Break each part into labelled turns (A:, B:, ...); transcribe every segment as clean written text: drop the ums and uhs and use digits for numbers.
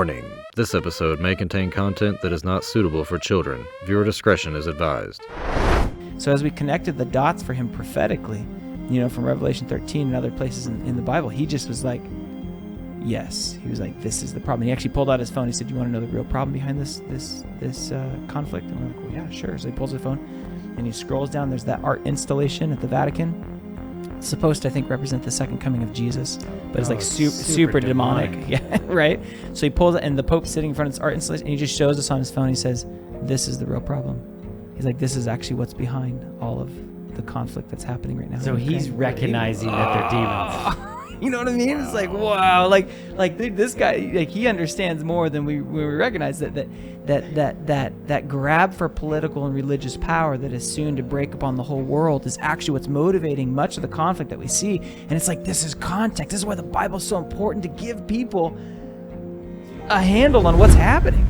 A: Warning. This episode may contain content that is not suitable for children. Viewer discretion is advised.
B: So as we connected the dots for him prophetically, from Revelation 13 and other places in the Bible, he just was like, yes. He was like, this is the problem. He actually pulled out his phone. He said, do you want to know the real problem behind this conflict? And we're like, well, yeah, sure. So he pulls his phone and he scrolls down. There's that art installation at the Vatican. It's supposed to, I think, represent the second coming of Jesus, but it's like super demonic. Yeah, right? So he pulls it, and the Pope's sitting in front of this art installation, and he just shows us on his phone. He says, this is the real problem. He's like, this is actually what's behind all of the conflict that's happening right now.
C: So he's recognizing that they're demons.
B: You know what I mean? It's like, wow, like this guy, like he understands more than we recognize that grab for political and religious power that is soon to break upon the whole world is actually what's motivating much of the conflict that we see. And it's like, this is context. This is why the Bible's so important, to give people a handle on what's happening.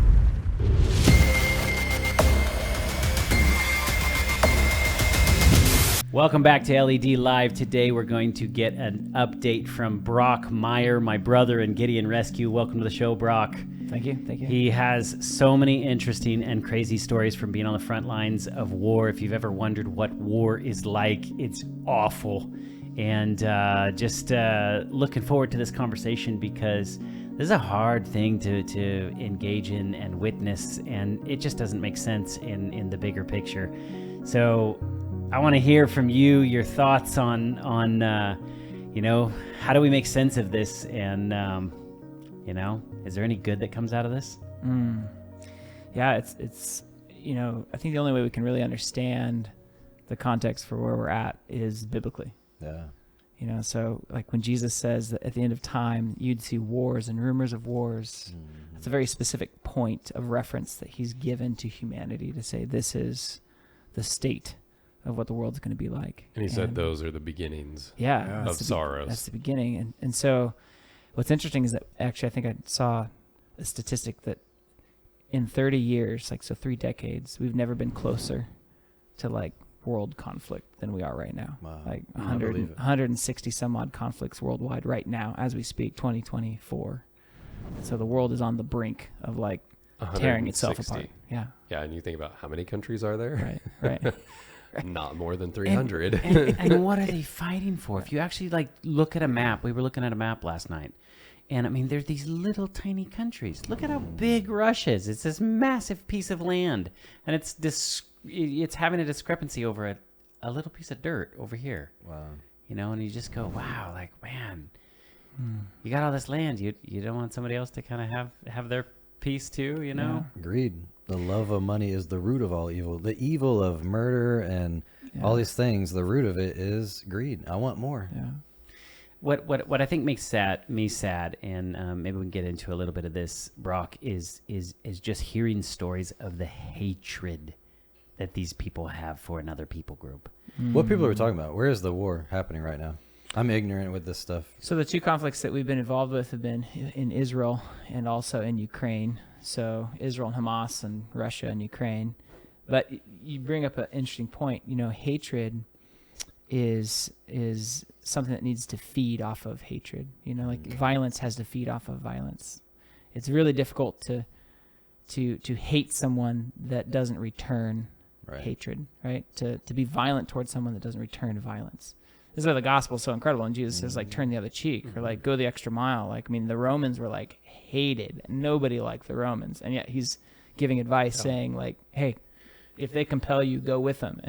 C: Welcome back to LED Live. Today we're going to get an update from Brock Meyer, my brother in Gideon Rescue. Welcome to the show, Brock.
B: Thank you.
C: He has so many interesting and crazy stories from being on the front lines of war. If you've ever wondered what war is like, it's awful. And just looking forward to this conversation, because this is a hard thing to engage in and witness, and it just doesn't make sense in the bigger picture. So I want to hear from you, your thoughts on how do we make sense of this, and is there any good that comes out of this?
B: Yeah, it's I think the only way we can really understand the context for where we're at is biblically.
A: Yeah.
B: So like when Jesus says that at the end of time you'd see wars and rumors of wars, that's a very specific point of reference that he's given to humanity to say this is the state of what the world's going to be like.
D: And he said those are the beginnings
B: of
D: sorrows.
B: That's the beginning. And so what's interesting is that actually I think I saw a statistic that in 30 years, 3 decades, we've never been closer to like world conflict than we are right now.
A: Wow.
B: Like 160 some odd conflicts worldwide right now as we speak, 2024. So the world is on the brink of like tearing itself apart. Yeah.
D: Yeah, and you think about how many countries are there?
B: Right.
D: Not more than 300.
C: And what are they fighting for? If you actually look at a map, we were looking at a map last night, and I mean, there's these little tiny countries. Look at how big Russia is. It's this massive piece of land, and it's having a discrepancy over a little piece of dirt over here.
A: Wow.
C: And you just go, wow, like, man, you got all this land. You don't want somebody else to kind of have their piece too,
B: Yeah.
A: Greed. The love of money is the root of all evil. The evil of murder and all these things, the root of it is greed. I want more.
B: Yeah.
C: What I think makes me sad, and maybe we can get into a little bit of this, Brock, is just hearing stories of the hatred that these people have for another people group.
A: What people are we talking about? Where is the war happening right now? I'm ignorant with this stuff.
B: So the two conflicts that we've been involved with have been in Israel and also in Ukraine. So Israel and Hamas, and Russia and Ukraine. But you bring up an interesting point. Hatred is something that needs to feed off of hatred. Violence has to feed off of violence. It's really difficult to hate someone that doesn't return hatred, right? To be violent towards someone that doesn't return violence. This is why the gospel is so incredible. And Jesus says, turn the other cheek, or go the extra mile. The Romans were hated. Nobody liked the Romans. And yet he's giving advice saying hey, if they compel you, go with them.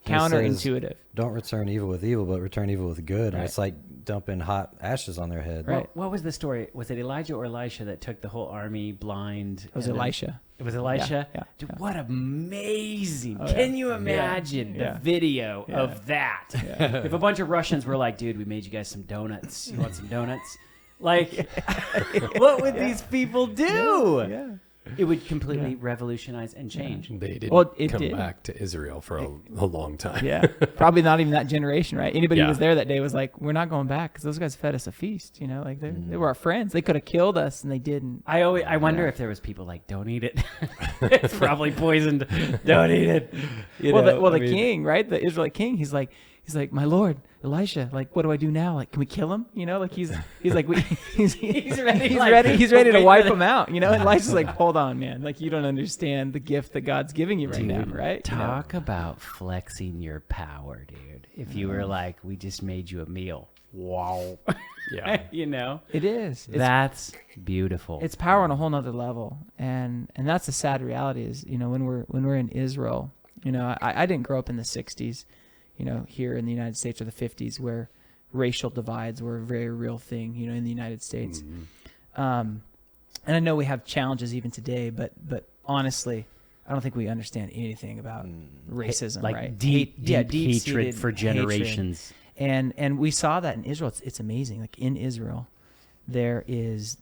B: Counterintuitive.
A: Don't return evil with evil, but return evil with good.
B: Right.
A: And it's like dumping hot ashes on their head.
B: Right.
C: What was the story? Was it Elijah or Elisha that took the whole army blind?
B: It was Elisha.
C: It was Elisha?
B: Yeah.
C: Dude, what amazing.
B: Oh,
C: Can you imagine the video of that?
B: Yeah.
C: If a bunch of Russians were like, dude, we made you guys some donuts. You want some donuts? What would these people do?
B: Yeah.
C: It would completely revolutionize and change.
D: They didn't come back to Israel for a long time.
B: Yeah, probably not even that generation, right? Anybody who was there that day was like, we're not going back because those guys fed us a feast, they were our friends. They could have killed us and they didn't.
C: I wonder if there was people like, don't eat it. It's probably poisoned. Don't eat it.
B: The king, right? The Israelite king, he's like, He's like, my Lord, Elisha, like, what do I do now? Like, can we kill him? You know, like he's like, he's ready. He's ready to wipe him out. You know, and Elisha's like, hold on, man. Like, you don't understand the gift that God's giving you right now, right?
C: Talk about flexing your power, dude. If you were like, we just made you a meal. Wow.
D: Yeah.
C: You know,
B: It is.
C: that's beautiful.
B: It's power on a whole nother level, and that's the sad reality is, you know, when we're in Israel, you know, I didn't grow up in the 60s, you know, here in the United States, or the 50s, where racial divides were a very real thing, you know, in the United States. And I know we have challenges even today, but honestly, I don't think we understand anything about racism,
C: like
B: right?
C: deep hatred
B: deep-seated
C: for generations.
B: And we saw that in Israel. It's amazing. Like in Israel, there's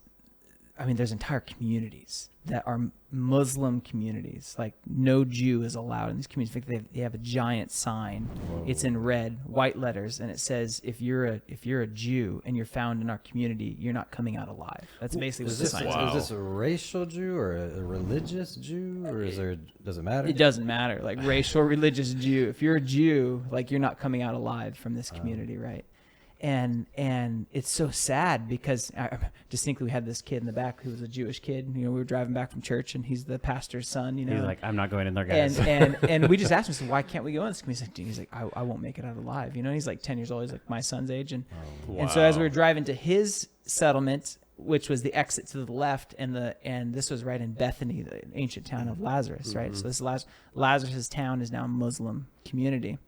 B: entire communities that are Muslim communities. Like no Jew is allowed in these communities. In fact, they have a giant sign. Whoa. It's in red, white letters, and it says, "If you're a Jew and you're found in our community, you're not coming out alive." That's basically what the sign says.
A: Is this a racial Jew or a religious Jew, or does it matter?
B: It doesn't matter. Like racial, religious Jew. If you're a Jew, like you're not coming out alive from this community, right? And it's so sad because I distinctly we had this kid in the back who was a Jewish kid. You know, we were driving back from church, and he's the pastor's son. You know,
C: He's like, I'm not going in there, guys.
B: And we just asked him, so why can't we go in this community? He's like, I won't make it out alive. You know, and he's like 10 years old. He's like my son's age, and so as we were driving to his settlement, which was the exit to the left, and this was right in Bethany, the ancient town of Lazarus, right? So this Lazarus's town is now a Muslim community.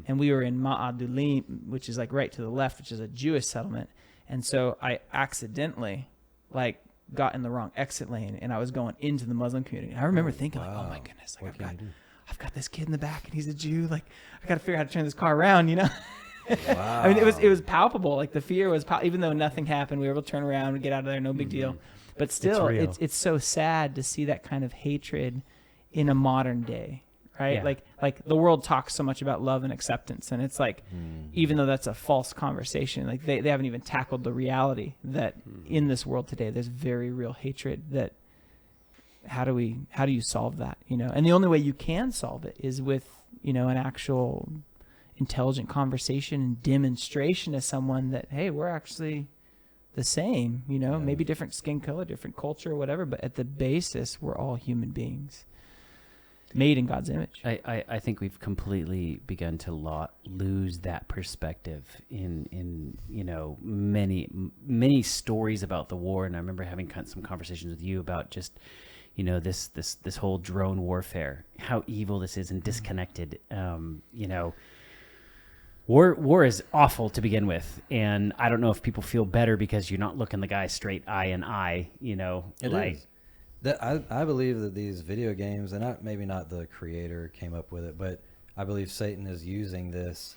B: And we were in Ma'adulim, which is like right to the left, which is a Jewish settlement. And so I accidentally like got in the wrong exit lane, and I was going into the Muslim community. And I remember thinking like, oh my goodness, like I've got this kid in the back and he's a Jew. Like I got to figure out how to turn this car around, you know? Wow. I mean, it was palpable. Like the fear was, even though nothing happened, we were able to turn around and get out of there. No big deal. But still, it's so sad to see that kind of hatred in a modern day. Right?
C: Yeah.
B: Like the world talks so much about love and acceptance, and it's like, even though that's a false conversation, like they haven't even tackled the reality that in this world today, there's very real hatred. That how do you solve that? You know, and the only way you can solve it is with, you know, an actual intelligent conversation and demonstration to someone that, hey, we're actually the same, you know, maybe different skin color, different culture, whatever, but at the basis, we're all human beings. Made in God's image.
C: I think we've completely begun to lose that perspective in you know, many stories about the war. And I remember having some conversations with you about just, you know, this whole drone warfare, how evil this is and disconnected. You know, war is awful to begin with, and I don't know if people feel better because you're not looking the guy straight eye in eye. You know,
A: it is. I believe that these video games, and maybe not the creator came up with it, but I believe Satan is using this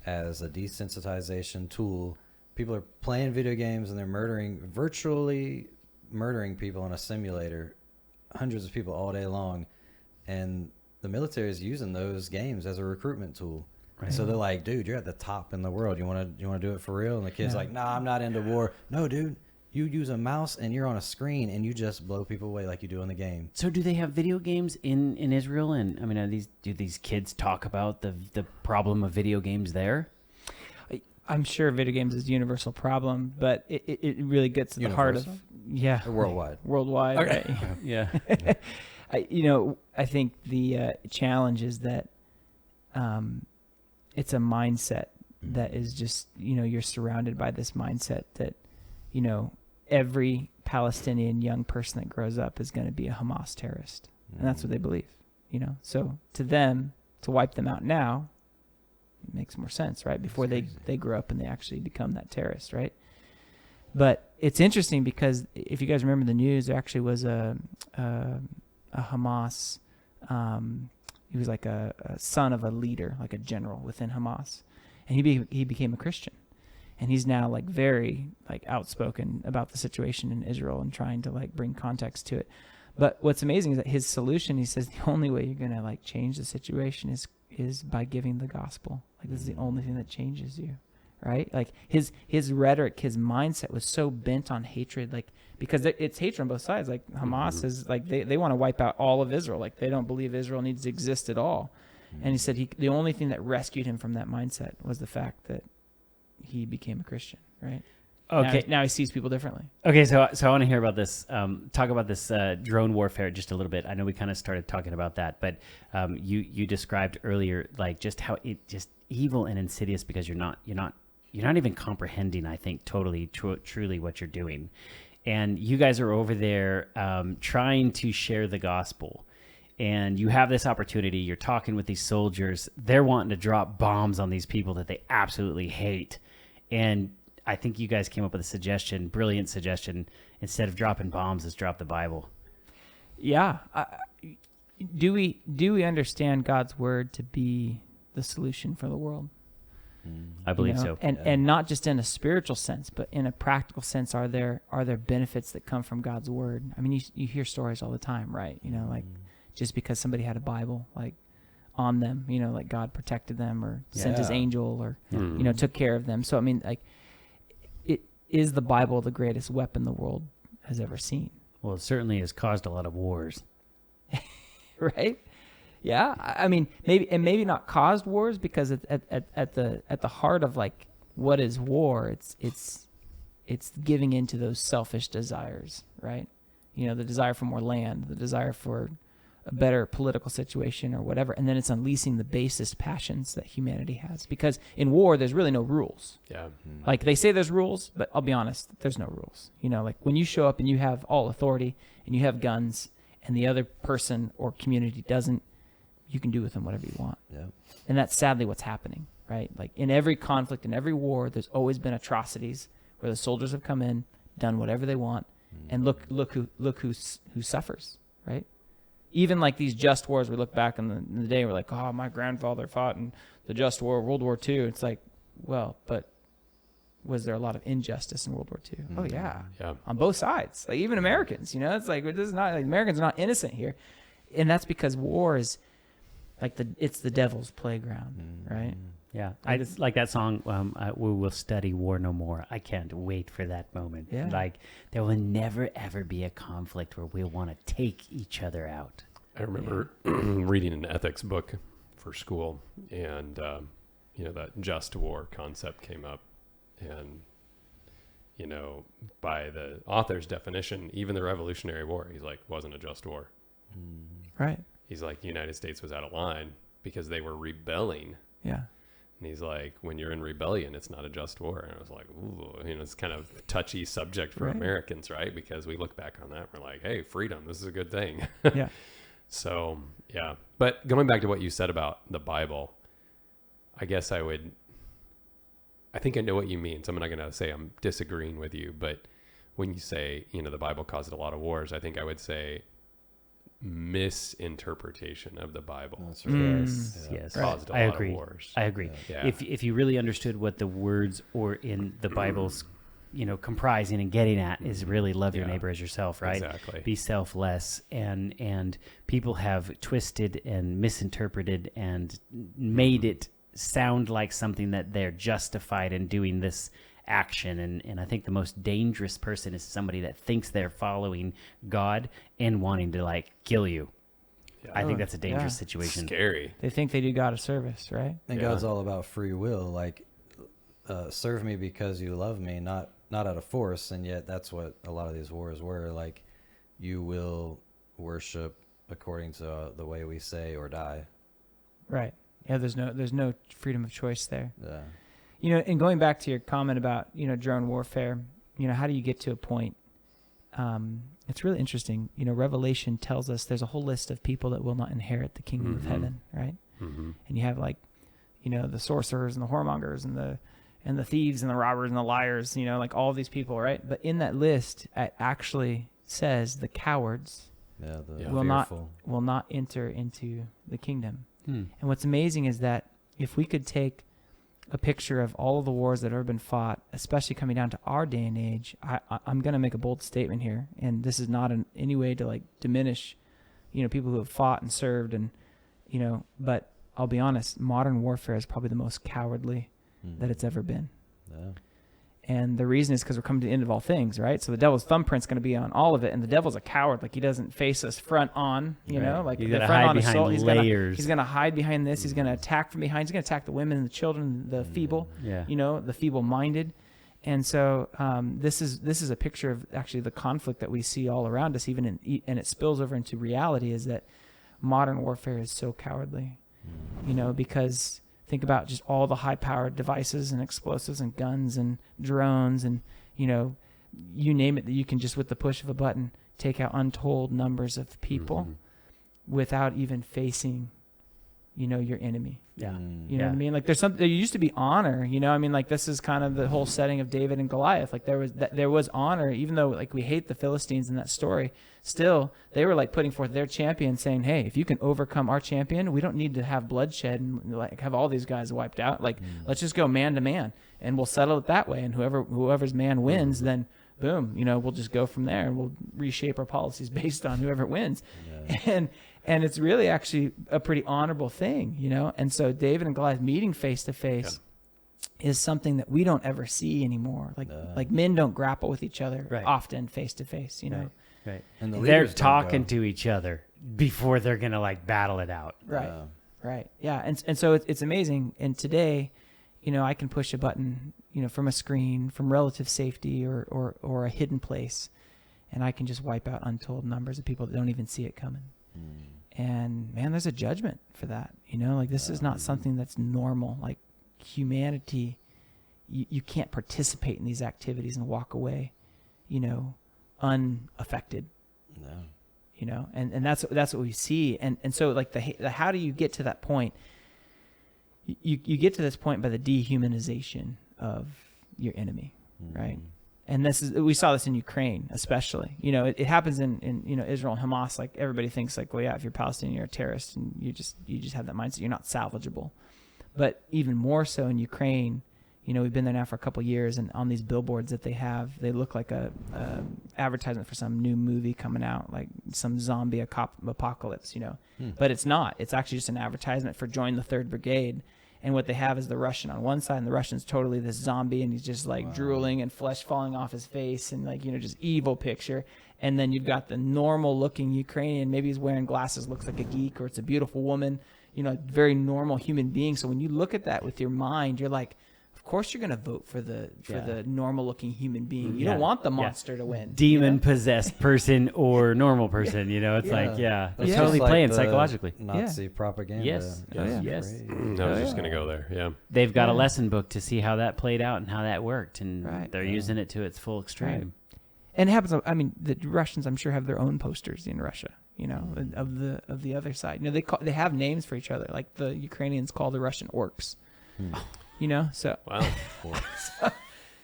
A: as a desensitization tool. People are playing video games and they're virtually murdering people in a simulator, hundreds of people all day long. And the military is using those games as a recruitment tool. Right. So they're like, dude, you're at the top in the world. You want to do it for real? And the kid's like, nah, I'm not into war. No, dude. You use a mouse and you're on a screen and you just blow people away like you do in the game.
C: So do they have video games in Israel? And I mean, do these kids talk about the problem of video games there?
B: I'm sure video games is a universal problem, but it really gets to the heart of
A: Or worldwide.
B: Worldwide,
C: okay.
B: Right?
C: Yeah.
B: I think the challenge is that it's a mindset that is just, you know, you're surrounded by this mindset that, you know, every Palestinian young person that grows up is going to be a Hamas terrorist. And that's what they believe, you know. So to them, to wipe them out now, it makes more sense, right? Before they grow up and they actually become that terrorist, right? But it's interesting because if you guys remember the news, there actually was a Hamas, he was like a son of a leader, like a general within Hamas. And he became a Christian. And he's now like very like outspoken about the situation in Israel and trying to like bring context to it. But what's amazing is that his solution, he says, the only way you're going to like change the situation is by giving the gospel. Like this is the only thing that changes you, right? Like his rhetoric, his mindset was so bent on hatred, like because it's hatred on both sides. Like Hamas is like they want to wipe out all of Israel. Like they don't believe Israel needs to exist at all. And he said the only thing that rescued him from that mindset was the fact that he became a Christian, right?
C: Okay.
B: Now he sees people differently.
C: Okay, so I want to hear about this. Talk about this drone warfare just a little bit. I know we kind of started talking about that, but you described earlier like just how it just evil and insidious because you're not even comprehending. I think totally truly what you're doing, and you guys are over there trying to share the gospel, and you have this opportunity. You're talking with these soldiers. They're wanting to drop bombs on these people that they absolutely hate, and I think you guys came up with a brilliant suggestion. Instead of dropping bombs, let's drop the Bible.
B: Yeah. Do we understand God's word to be the solution for the world?
C: I believe so.
B: And not just in a spiritual sense, but in a practical sense, are there benefits that come from God's word? I mean, you hear stories all the time, right? Like just because somebody had a Bible, like on them, like God protected them or sent his angel or, took care of them. So, I mean, like, is the Bible the greatest weapon the world has ever seen?
C: Well, it certainly has caused a lot of wars.
B: Right? Yeah. I mean, maybe not caused wars because at the heart of like what is war, it's giving into those selfish desires, right? The desire for more land, the desire for a better political situation or whatever, and then it's unleashing the basest passions that humanity has. Because in war, there's really no rules.
D: Yeah.
B: Like they say there's rules, but I'll be honest, there's no rules. Like when you show up and you have all authority and you have guns and the other person or community doesn't, you can do with them whatever you want.
A: Yeah.
B: And that's sadly what's happening, right? Like in every conflict, in every war, there's always been atrocities where the soldiers have come in, done whatever they want, and look who suffers, right? Even like these just wars, we look back in the day, we're like, oh, my grandfather fought in the just war, World War II. It's like, well, but was there a lot of injustice in World War II? Oh, yeah. On both sides. Like even Americans, it's like, this is not, like Americans are not innocent here. And that's because war is like it's the devil's playground, right?
C: Yeah. I just like that song, We Will Study War No More. I can't wait for that moment.
B: Yeah.
C: Like there will never, ever be a conflict where we'll want to take each other out.
D: I remember reading an ethics book for school, and that just war concept came up, and by the author's definition, even the Revolutionary War, he's like, wasn't a just war.
B: Right.
D: He's like, the United States was out of line because they were rebelling.
B: Yeah.
D: And he's like, when you're in rebellion, it's not a just war. And I was like, ooh, it's kind of a touchy subject for Americans, right? Because we look back on that, and we're like, hey, freedom, this is a good thing.
B: Yeah.
D: So, yeah. But going back to what you said about the Bible, I guess I think I know what you mean. So I'm not going to say I'm disagreeing with you. But when you say, the Bible caused a lot of wars, I think I would say misinterpretation of the Bible.
A: That's right.
C: Yes.
D: Caused a
C: I
D: lot
C: agree.
D: of wars.
C: I agree.
D: Yeah.
C: If you really understood what the words or in the Bible's comprising and getting at is really love your neighbor as yourself, right?
D: Exactly.
C: Be selfless, and people have twisted and misinterpreted and made it sound like something that they're justified in doing this action, and I think the most dangerous person is somebody that thinks they're following God and wanting to like kill you.
D: Yeah.
C: I think that's a dangerous situation.
D: Scary.
B: They think they do God a service, right?
A: And God's all about free will. Like, serve me because you love me, not out of force. And yet that's what a lot of these wars were. Like, you will worship according to the way we say or die.
B: Right. Yeah. There's no freedom of choice there.
A: Yeah.
B: And going back to your comment about, drone warfare, how do you get to a point? It's really interesting. Revelation tells us there's a whole list of people that will not inherit the kingdom of heaven, right?
D: Mm-hmm.
B: And you have like, the sorcerers and the whoremongers and the thieves and the robbers and the liars, like all of these people, right? But in that list, it actually says the cowards will not enter into the kingdom. And what's amazing is that if we could take a picture of all of the wars that have ever been fought, especially coming down to our day and age, I'm going to make a bold statement here, and this is not in any way to like diminish, people who have fought and served, and but I'll be honest, modern warfare is probably the most cowardly that it's ever been.
A: Yeah.
B: And the reason is because we're coming to the end of all things, right? So the devil's thumbprint's going to be on all of it, and the devil's a coward. Like, he doesn't face us front on, you know, like
C: He's
B: the
C: gonna
B: front
C: hide
B: on
C: behind
B: assault.
C: layers.
B: He's going to hide behind this. He's going to attack from behind. He's going to attack the women and the children, the feeble, you know, the feeble-minded. And so this is a picture of actually the conflict that we see all around us, and it spills over into reality, is that modern warfare is so cowardly, you know, because think about just all the high-powered devices and explosives and guns and drones and, you know, you name it, that you can just with the push of a button take out untold numbers of people without even facing, you know, your enemy.
C: Yeah.
B: You know what I mean? Like, there used to be honor, you know, I mean, like, this is kind of the whole setting of David and Goliath. Like, there was honor, even though, like, we hate the Philistines in that story. Still, they were like putting forth their champion, saying, hey, if you can overcome our champion, we don't need to have bloodshed and like have all these guys wiped out. Like, let's just go man to man and we'll settle it that way. And whoever's man wins, then boom, you know, we'll just go from there and we'll reshape our policies based on whoever wins. And it's really actually a pretty honorable thing, you know? And so David and Goliath meeting face to face is something that we don't ever see anymore. Like men don't grapple with each other often face to face, you know?
C: Right.
A: And
C: they're talking to each other before they're going to like battle it out.
B: Right. Right. Yeah. And so it's amazing. And today, you know, I can push a button, you know, from a screen, from relative safety or a hidden place, and I can just wipe out untold numbers of people that don't even see it coming. And man, there's a judgment for that. You know, like, this is not something that's normal. Like, humanity, you can't participate in these activities and walk away, you know, unaffected.
A: No.
B: You know, and that's what we see. And so, like, the how do you get to that point? You get to this point by the dehumanization of your enemy, right? And we saw this in Ukraine, especially. You know, it happens in you know, Israel and Hamas. Like, everybody thinks like, well, yeah, if you're Palestinian, you're a terrorist, and you just have that mindset. You're not salvageable. But even more so in Ukraine, you know, we've been there now for a couple of years, and on these billboards that they have, they look like a advertisement for some new movie coming out, like some zombie apocalypse, you know. But it's not. It's actually just an advertisement for join the 3rd Brigade. And what they have is the Russian on one side, and the Russian's totally this zombie, and he's just like drooling and flesh falling off his face, and like, you know, just evil picture. And then you've got the normal looking Ukrainian, maybe he's wearing glasses, looks like a geek, or it's a beautiful woman, you know, very normal human being. So when you look at that with your mind, you're like, of course you're going to vote for the normal looking human being. You don't want the monster to win.
C: Demon possessed person or normal person, you know, it's like, they're totally
A: like
C: playing
A: the
C: psychologically.
A: Nazi propaganda.
C: Yes. Yes.
D: I was just going to go there. Yeah.
C: They've got a lesson book to see how that played out and how that worked, and they're using it to its full extreme.
B: Right. And it happens. I mean, the Russians, I'm sure, have their own posters in Russia, you know, of the other side. You know, they have names for each other. Like, the Ukrainians call the Russian orcs. You know, so
D: wow,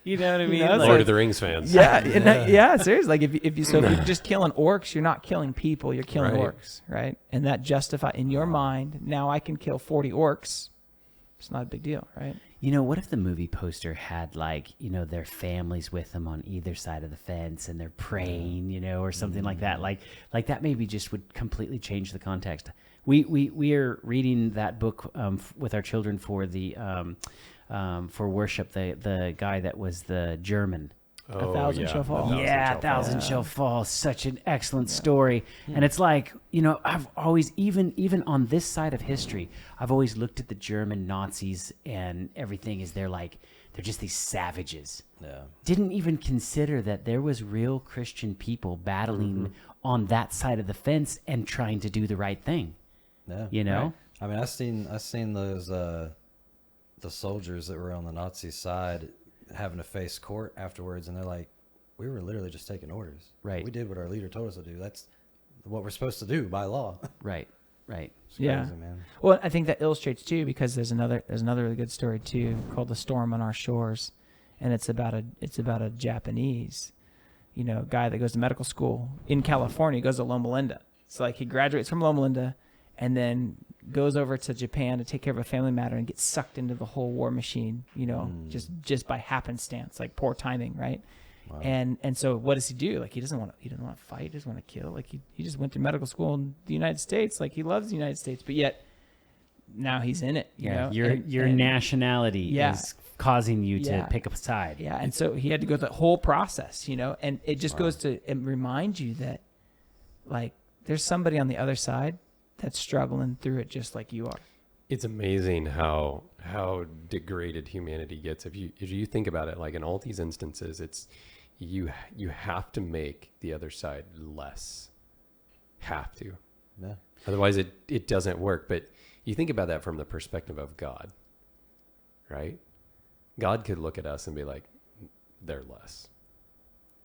B: you know what I mean?
D: You know, Lord of the Rings fans.
B: Yeah, seriously. Like, if you're just killing orcs, you're not killing people. You're killing orcs, right? And that justify in your mind. Now I can kill 40 orcs. It's not a big deal, right?
C: You know, what if the movie poster had, like, you know, their families with them on either side of the fence, and they're praying, you know, or something like that. Like that maybe just would completely change the context. We are reading that book with our children for the for worship. The guy that was the German.
B: A Thousand Shall Fall.
C: Yeah, A Thousand Shall Fall. Such an excellent story. And it's like, you know, I've always, even on this side of history, I've always looked at the German Nazis and everything as they're just these savages. Yeah. Didn't even consider that there was real Christian people battling on that side of the fence and trying to do the right thing.
A: Yeah.
C: You know?
A: Right. I mean, I've seen those the soldiers that were on the Nazi side having to face court afterwards, and they're like, we were literally just taking orders.
C: Right.
A: We did what our leader told us to do. That's what we're supposed to do by law.
C: Right.
A: It's crazy, man.
B: Well, I think that illustrates too, because there's another really good story too called "The Storm on Our Shores," and it's about a Japanese, you know, guy that goes to medical school in California. He goes to Loma Linda. So like, he graduates from Loma Linda and then goes over to Japan to take care of a family matter and gets sucked into the whole war machine, you know, just by happenstance, like poor timing, right? Wow. And so what does he do? Like, he doesn't want to fight, he doesn't want to kill. Like, he just went to medical school in the United States. Like, he loves the United States, but yet now he's in it. You know,
C: your nationality is causing you to pick up a side.
B: Yeah, and so he had to go through that whole process, you know, and it just goes to remind you that, like, there's somebody on the other side that's struggling through it just like you are.
D: It's amazing how degraded humanity gets. If you think about it, like in all these instances, it's you have to make the other side less. Have to.
A: Yeah.
D: Otherwise it doesn't work. But you think about that from the perspective of God, right? God could look at us and be like, they're less.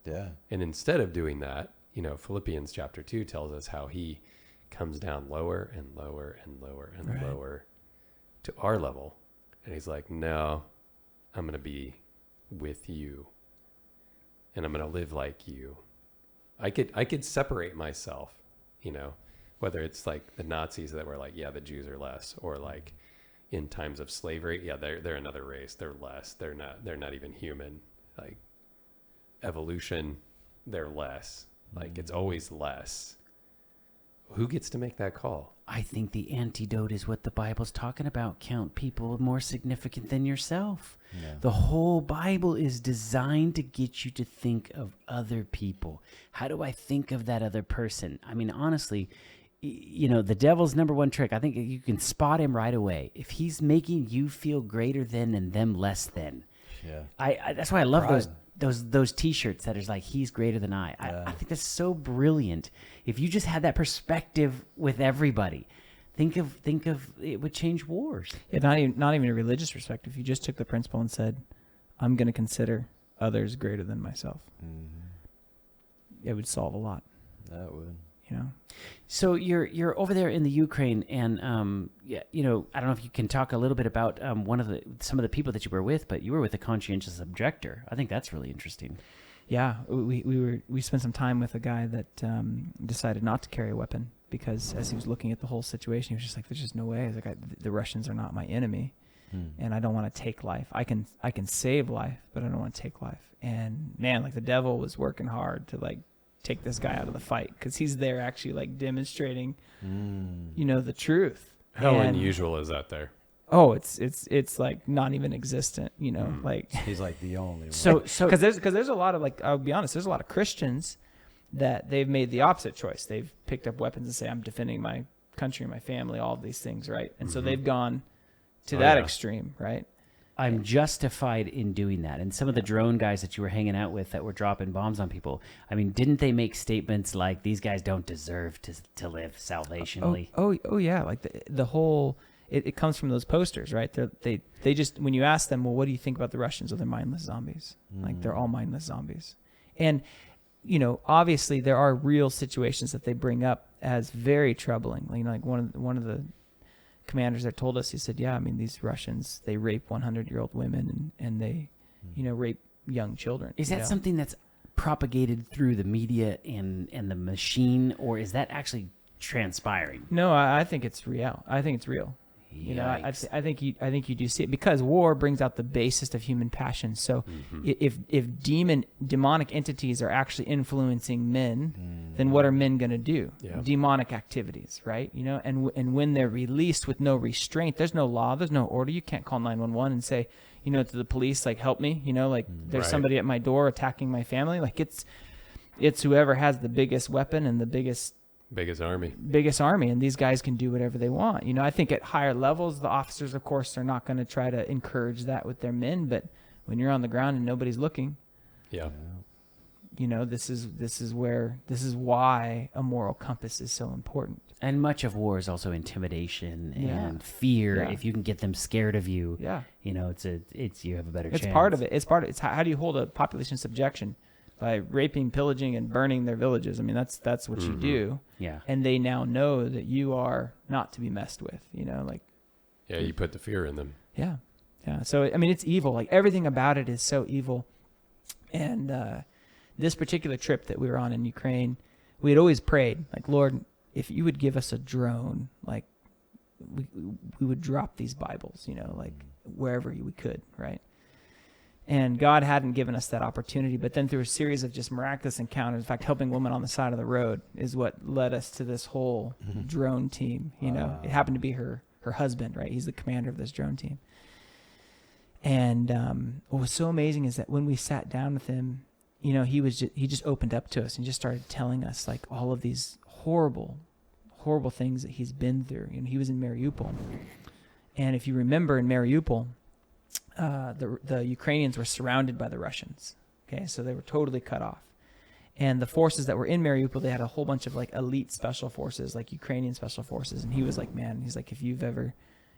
A: Yeah.
D: And instead of doing that, you know, Philippians chapter 2 tells us how he comes down lower and lower and lower and lower to our level. And he's like, no, I'm going to be with you and I'm going to live like you. I could separate myself, you know, whether it's like the Nazis that were like, yeah, the Jews are less, or like in times of slavery, yeah, they're another race. They're less. They're not even human. Like evolution, they're less. Like it's always less. Who gets to make that call?
C: I think the antidote is what the Bible's talking about. Count people more significant than yourself. Yeah. The whole Bible is designed to get you to think of other people. How do I think of that other person? I mean, honestly, you know, the devil's number one trick, I think you can spot him right away. If he's making you feel greater than and them less than. Yeah. I that's why I love those T-shirts that is like, he's greater than I. I think that's so brilliant. If you just had that perspective with everybody, think of it would change wars.
B: Yeah, not even a religious perspective. You just took the principle and said, I'm going to consider others greater than myself. Mm-hmm. It would solve a lot.
A: That would.
B: You know.
C: So you're over there in the Ukraine, and you know, I don't know if you can talk a little bit about some of the people that you were with, but you were with a conscientious objector. I think that's really interesting.
B: Yeah, we spent some time with a guy that decided not to carry a weapon because as he was looking at the whole situation, he was just like, "There's just no way." He's like, "The Russians are not my enemy, and I don't want to take life. I can save life, but I don't want to take life." And man, like the devil was working hard to like take this guy out of the fight because he's there actually like demonstrating, you know, the truth.
D: How unusual is that there?
B: Oh, it's like not even existent, you know, like
A: he's like the only one.
B: So because there's a lot of like, I'll be honest, there's a lot of Christians that they've made the opposite choice. They've picked up weapons and say, I'm defending my country, my family, all of these things, right? And so they've gone to that extreme, right?
C: I'm justified in doing that. And some of the drone guys that you were hanging out with that were dropping bombs on people, I mean, didn't they make statements like these guys don't deserve to live salvationally?
B: Oh yeah, like the whole it comes from those posters, right? They just, when you ask them, well, what do you think about the Russians? Well, they're mindless zombies. Like they're all mindless zombies. And you know, obviously there are real situations that they bring up as very troubling. Like one of the commanders that told us, he said, yeah, I mean, these Russians, they rape 100-year-old women and they, you know, rape young children.
C: Is that something that's propagated through the media and the machine, or is that actually transpiring?
B: No, I think it's real. I think it's real. You know, I think you do see it because war brings out the basest of human passion. So if demonic entities are actually influencing men, then what are men going to do? Yeah. Demonic activities, right? You know, and when they're released with no restraint, there's no law, there's no order. You can't call 911 and say, you know, to the police, like, help me. You know, like there's somebody at my door attacking my family. Like it's whoever has the biggest weapon and the biggest army, and these guys can do whatever they want. You know, I think at higher levels, the officers, of course, are not going to try to encourage that with their men, but when you're on the ground and nobody's looking, you know, this is why a moral compass is so important. And
C: much of war is also intimidation and fear. If you can get them scared of you, you know, it's you have a better chance.
B: It's part of it. It's how do you hold a population in subjection? By raping, pillaging, and burning their villages. I mean, that's what you do. Yeah. And they now know that you are not to be messed with, you know, like.
D: Yeah, you put the fear in them.
B: Yeah. Yeah. So, I mean, it's evil. Like, everything about it is so evil. And this particular trip that we were on in Ukraine, we had always prayed, like, Lord, if you would give us a drone, like, we would drop these Bibles, you know, like, wherever we could, right? And God hadn't given us that opportunity. But then through a series of just miraculous encounters, in fact, helping women on the side of the road is what led us to this whole drone team. You know, it happened to be her her husband, right? He's the commander of this drone team. And what was so amazing is that when we sat down with him, you know, he just opened up to us and just started telling us like all of these horrible things that he's been through. You know, he was in Mariupol, and if you remember in Mariupol, the Ukrainians were surrounded by the Russians. Okay, so they were totally cut off. And the forces that were in Mariupol, they had a whole bunch of like elite special forces, like Ukrainian special forces. And he was like, man, he's like, if you've ever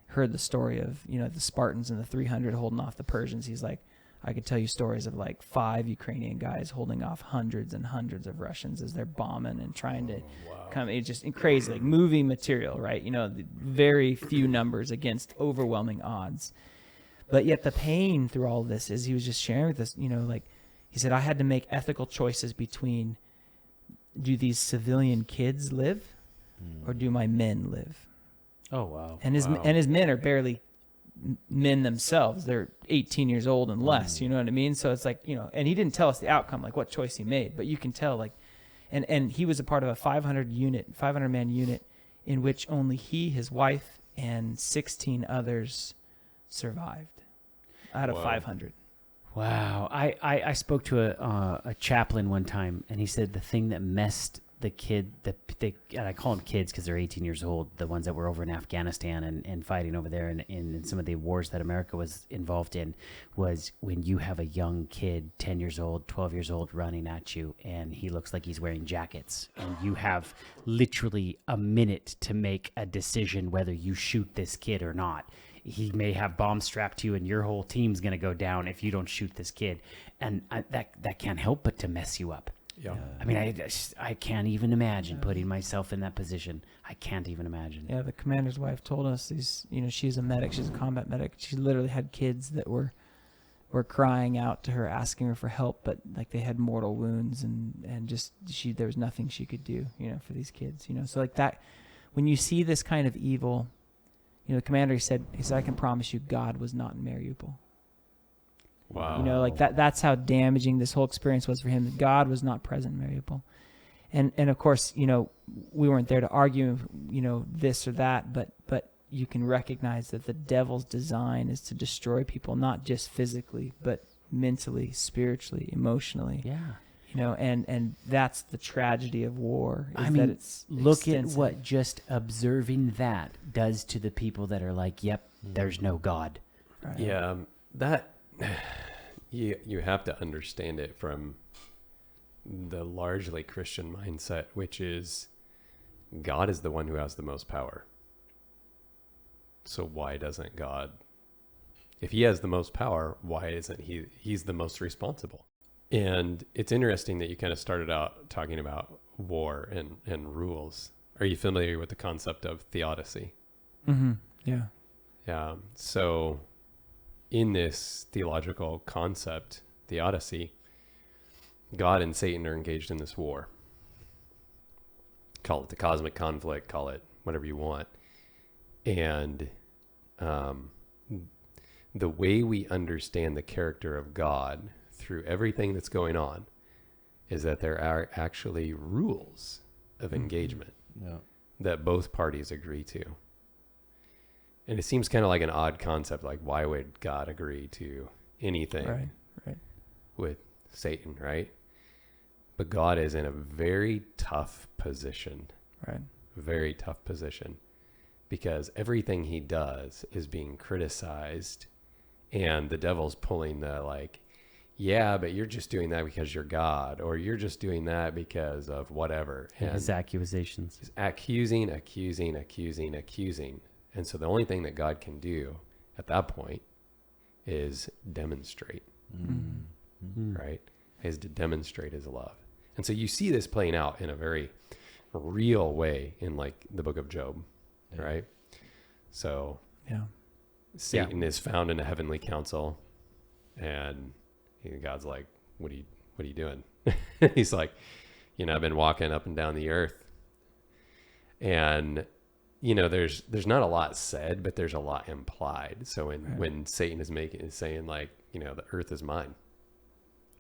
B: heard the story of, you know, the Spartans and the 300 holding off the Persians, he's like, I could tell you stories of like 5 Ukrainian guys holding off hundreds and hundreds of Russians as they're bombing and trying to come. It's just crazy, like movie material, right? You know, very few numbers against overwhelming odds. But yet the pain through all of this is he was just sharing with us, you know, like he said, I had to make ethical choices between, do these civilian kids live or do my men live?
C: Oh, wow.
B: And his men are barely men themselves. They're 18 years old and less, you know what I mean? So it's like, you know, and he didn't tell us the outcome, like what choice he made, but you can tell like, and he was a part of a 500 man unit in which only he, his wife, and 16 others survived out of 500.
C: Wow. I spoke to a chaplain one time, and he said the thing that messed the kid, and I call them kids because they're 18 years old, the ones that were over in Afghanistan and fighting over there and in some of the wars that America was involved in, was when you have a young kid, 10 years old, 12 years old, running at you, and he looks like he's wearing jackets, and you have literally a minute to make a decision whether you shoot this kid or not. He may have bombs strapped to you, and your whole team's going to go down if you don't shoot this kid. And that can't help but to mess you up.
D: Yeah.
C: I mean, I can't even imagine putting myself in that position. I can't even imagine.
B: Yeah, the commander's wife told us she's a medic. She's a combat medic. She literally had kids that were crying out to her, asking her for help, but like they had mortal wounds and just there was nothing she could do, you know, for these kids, you know. So like that, when you see this kind of evil, you know, the commander, he said, I can promise you God was not in Mariupol.
D: Wow.
B: You know, like that's how damaging this whole experience was for him. God was not present in Mariupol. And of course, you know, we weren't there to argue, you know, this or that, but you can recognize that the devil's design is to destroy people, not just physically, but mentally, spiritually, emotionally.
C: Yeah.
B: You know, and that's the tragedy of war.
C: I mean,
B: that it's
C: look
B: extensive.
C: at what just observing that does to the people that are like, yep, there's no God.
B: Right.
D: Yeah, that you have to understand it from the largely Christian mindset, which is God is the one who has the most power. So why doesn't God, if he has the most power, why isn't he's the most responsible? And it's interesting that you kind of started out talking about war and rules. Are you familiar with the concept of theodicy?
B: Mm-hmm. Yeah.
D: Yeah. So in this theological concept, theodicy, God and Satan are engaged in this war. Call it the cosmic conflict, call it whatever you want. And the way we understand the character of God through everything that's going on is that there are actually rules of engagement that both parties agree to. And it seems kind of like an odd concept, like why would God agree to anything with Satan, right? But God is in a very tough position.
B: Right.
D: Very tough position. Because everything he does is being criticized, and the devil's pulling the like, yeah, but you're just doing that because you're God, or you're just doing that because of whatever. And
C: his accusations.
D: He's accusing. And so the only thing that God can do at that point is demonstrate, right? Is to demonstrate his love. And so you see this playing out in a very real way in like the book of Job, right? So Satan is found in a heavenly council, and God's like, what are you doing? He's like, I've been walking up and down the earth. And there's not a lot said, but there's a lot implied. So when Satan is saying like, the earth is mine.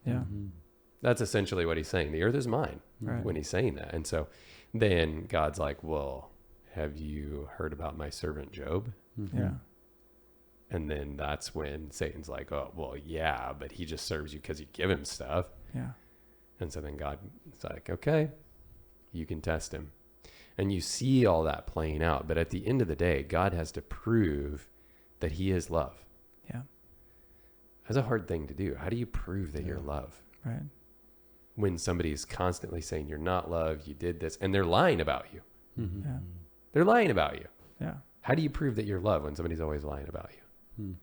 B: Yeah.
D: That's essentially what he's saying. The earth is mine when he's saying that. And so then God's like, well, have you heard about my servant Job?
B: Yeah.
D: And then that's when Satan's like, oh, well, yeah, but he just serves you because you give him stuff.
B: Yeah.
D: And so then God's like, okay, you can test him. And you see all that playing out. But at the end of the day, God has to prove that he is love.
B: Yeah.
D: That's a hard thing to do. How do you prove that you're love?
B: Right.
D: When somebody's constantly saying you're not love, you did this, and they're lying about you.
B: Yeah.
D: They're lying about you.
B: Yeah.
D: How do you prove that you're love when somebody's always lying about you?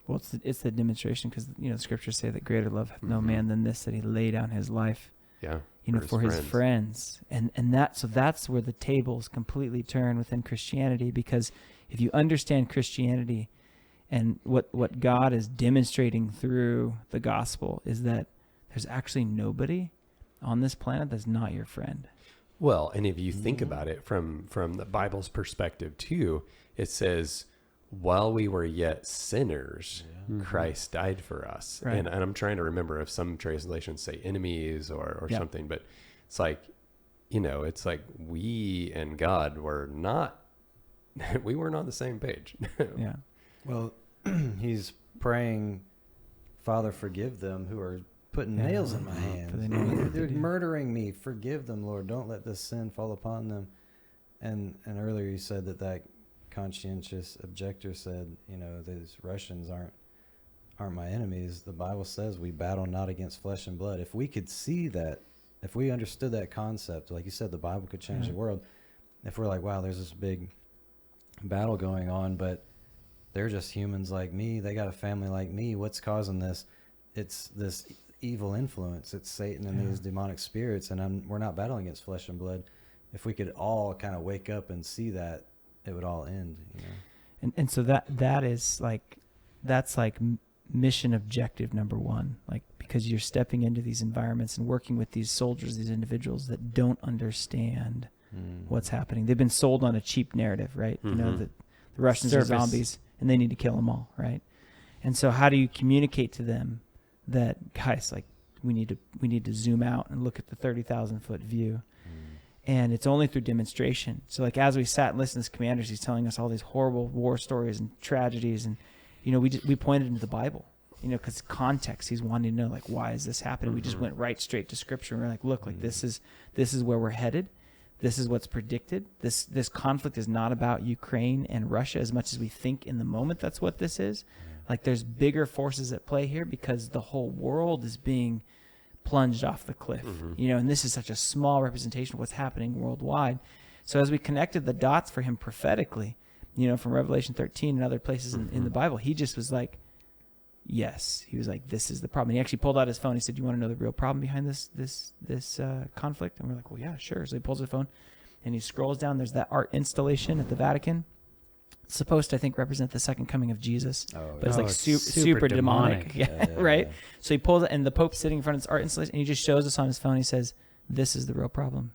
B: Well, it's the demonstration, because the scriptures say that greater love hath no man than this, that he lay down his life.
D: Yeah.
B: For his friends. And that's where the tables completely turn within Christianity, because if you understand Christianity and what God is demonstrating through the gospel is that there's actually nobody on this planet that's not your friend.
D: Well, and if you think about it from the Bible's perspective too, it says, while we were yet sinners, Christ died for us.
B: Right.
D: And I'm trying to remember if some translations say enemies or something, but it's like, it's like we and God were not, we weren't on the same page.
B: Yeah.
A: Well, he's praying, Father, forgive them who are putting nails in my hands. They're murdering me. Forgive them, Lord. Don't let this sin fall upon them. And earlier you said that conscientious objector said, these Russians aren't my enemies. The Bible says we battle not against flesh and blood. If we could see that, if we understood that concept, like you said, the Bible could change the world. If we're like, wow, there's this big battle going on, but they're just humans like me. They got a family like me. What's causing this? It's this evil influence. It's Satan and these demonic spirits, and we're not battling against flesh and blood. If we could all kind of wake up and see that, it would all end.
B: And so that's mission objective number one, because you're stepping into these environments and working with these soldiers, these individuals that don't understand what's happening. They've been sold on a cheap narrative, right? That the Russians are zombies and they need to kill them all, right? And so how do you communicate to them that, guys, we need to zoom out and look at the 30,000 foot view? And it's only through demonstration. So as we sat and listened to this commander, he's telling us all these horrible war stories and tragedies. And, we pointed into the Bible, because context, he's wanting to know, why is this happening? We just went right straight to scripture. And we're like, look, this is where we're headed. This is what's predicted. This conflict is not about Ukraine and Russia as much as we think in the moment that's what this is. There's bigger forces at play here, because the whole world is being plunged off the cliff, and this is such a small representation of what's happening worldwide. So as we connected the dots for him prophetically, from Revelation 13 and other places in the Bible, he just was like, yes, he was like, this is the problem. And he actually pulled out his phone. He said, do you want to know the real problem behind this conflict? And we're like, well, yeah, sure. So he pulls his phone and he scrolls down. There's that art installation at the Vatican. It's supposed to, I think, represent the second coming of Jesus, but it's super demonic. Right? Yeah. So he pulls it, and the Pope's sitting in front of this art installation, and he just shows us on his phone. He says, this is the real problem.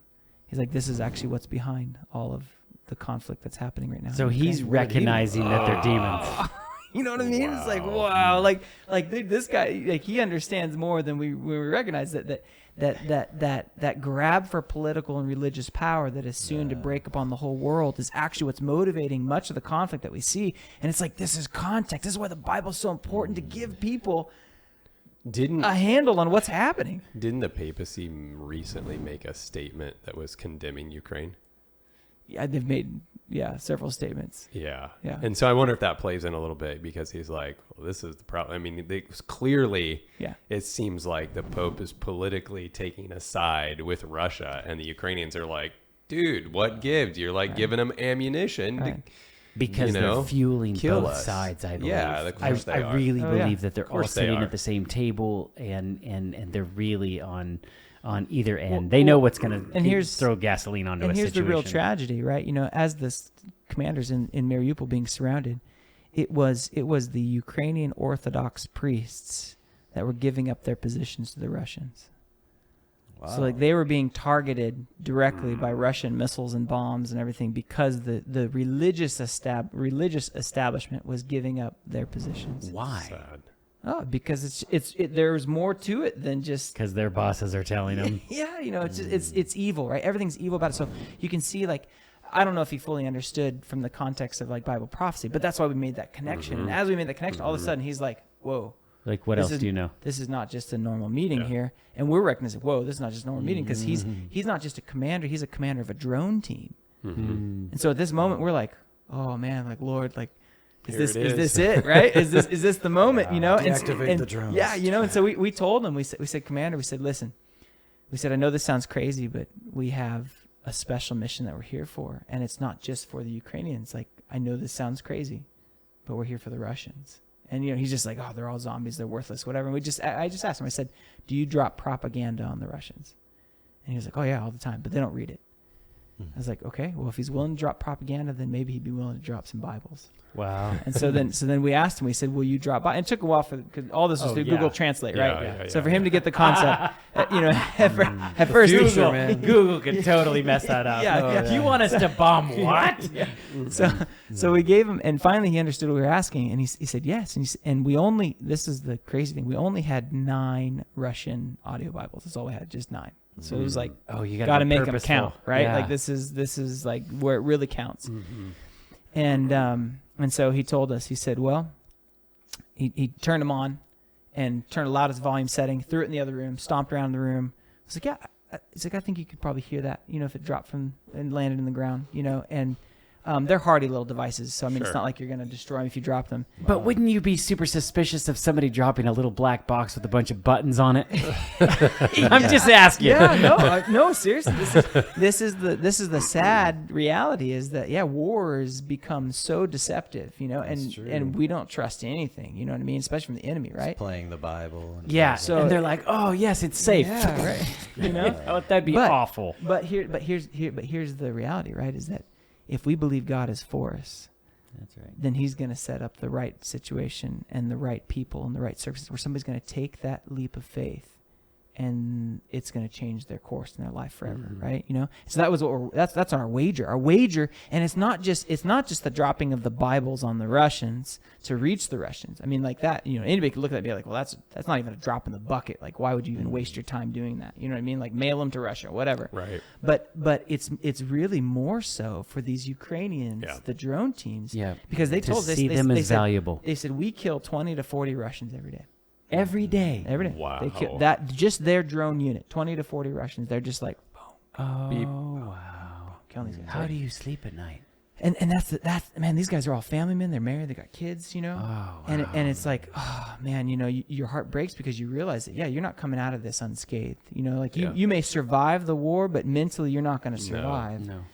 B: He's like, this is actually what's behind all of the conflict that's happening right now.
C: So he's recognizing that they're demons.
B: You know what I mean? Wow. It's like, wow, like this guy, he understands more than we recognize that grab for political and religious power that is soon to break upon the whole world is actually what's motivating much of the conflict that we see. And it's like, this is context. This is why the Bible's so important, to give people a handle on what's happening.
D: Didn't the papacy recently make a statement that was condemning Ukraine?
B: Yeah, they've made several statements.
D: Yeah. And so I wonder if that plays in a little bit, because he's like, well, this is the problem. I mean, clearly, it seems like the Pope is politically taking a side with Russia, and the Ukrainians are like, dude, what gives? You're giving them ammunition to,
C: because they're fueling both sides, I believe.
D: Yeah, of course they are.
C: I really believe that they're all sitting at the same table, and they're really on either end. They know what's going to throw gasoline onto a situation.
B: And here's the real tragedy, right? As the commanders in Mariupol being surrounded, it was the Ukrainian Orthodox priests that were giving up their positions to the Russians. Wow. So they were being targeted directly by Russian missiles and bombs and everything, because the religious establishment was giving up their positions.
C: Why?
D: Sad.
B: Oh, because there's more to it than just
C: because their bosses are telling them.
B: Yeah, it's evil, right? Everything's evil about it. So you can see, I don't know if he fully understood from the context of like Bible prophecy, but that's why we made that connection. And as we made that connection, all of a sudden he's like, whoa.
C: Like, what else do you know?
B: This is not just a normal meeting here. And we're recognizing, whoa, this is not just a normal meeting, because he's not just a commander, he's a commander of a drone team. And so at this moment, we're like, oh man, like, Lord, like, is this it, right? Is this the moment, you know?
A: Deactivate the drones.
B: Yeah, you know, and so we told him, we said, Commander, we said, listen, we said, I know this sounds crazy, but we have a special mission that we're here for. And it's not just for the Ukrainians. Like, I know this sounds crazy, but we're here for the Russians. And, you know, he's just like, oh, they're all zombies. They're worthless, whatever. And I just asked him, I said, do you drop propaganda on the Russians? And he was like, oh, yeah, all the time. But they don't read it. I was like, okay, well, if he's willing to drop propaganda, then maybe he'd be willing to drop some Bibles.
C: Wow.
B: And so then we asked him, we said, will you drop by? And it took a while because all this was through Google Translate, right? So for him to get the concept, you know, at first,
C: Google could totally mess that up.
B: Yeah.
C: You want us to bomb what?
B: So we gave him, and finally he understood what we were asking, and he said yes. And we only, this is the crazy thing, we only had 9 Russian audio Bibles. That's all we had, just 9. So it was like,
C: you
B: got to make them count, right? Yeah. Like this is like where it really counts. And so he told us, he said, well, he turned them on and turned the loudest volume setting, threw it in the other room, stomped around the room. I was like, yeah. He's like, I think you could probably hear that, you know, if it dropped from and landed in the ground, you know, and they're hardy little devices. So, I mean, it's not like you're going to destroy them if you drop them.
C: But wouldn't you be super suspicious of somebody dropping a little black box with a bunch of buttons on it? I'm just asking.
B: Yeah, no, seriously. This is the sad reality is that, war has become so deceptive, you know, and we don't trust anything, you know what I mean? Especially from the enemy, right?
A: Just playing the Bible.
B: And
C: they're like, oh, yes, it's safe.
B: Yeah, right. You know?
C: Oh, that'd be awful.
B: But here's the reality, right? Is that if we believe God is for us,
C: that's right,
B: then he's going to set up the right situation and the right people and the right services where somebody's going to take that leap of faith and it's going to change their course in their life forever, right? You know, so that was what that's our wager. Our wager, and it's not just the dropping of the Bibles on the Russians to reach the Russians. I mean, like that, you know, anybody could look at that and be like, well, that's not even a drop in the bucket. Like, why would you even waste your time doing that? You know what I mean? Like, mail them to Russia, whatever.
D: Right.
B: But it's really more so for these Ukrainians, the drone teams, because they told us
C: see them as valuable.
B: They said we kill 20 to 40 Russians every day.
C: Every day.
D: Wow.
B: They kill that, just their drone unit, 20 to 40 Russians. They're just like, boom.
C: Oh,
D: beep.
C: Wow.
B: Killing these guys.
C: How do you sleep at night?
B: And that's man, these guys are all family men. They're married. They got kids, you know.
C: Oh, wow.
B: And it's like, oh man, you know, your heart breaks because you realize that you're not coming out of this unscathed. You know, like you may survive the war, but mentally you're not going to survive.
C: No.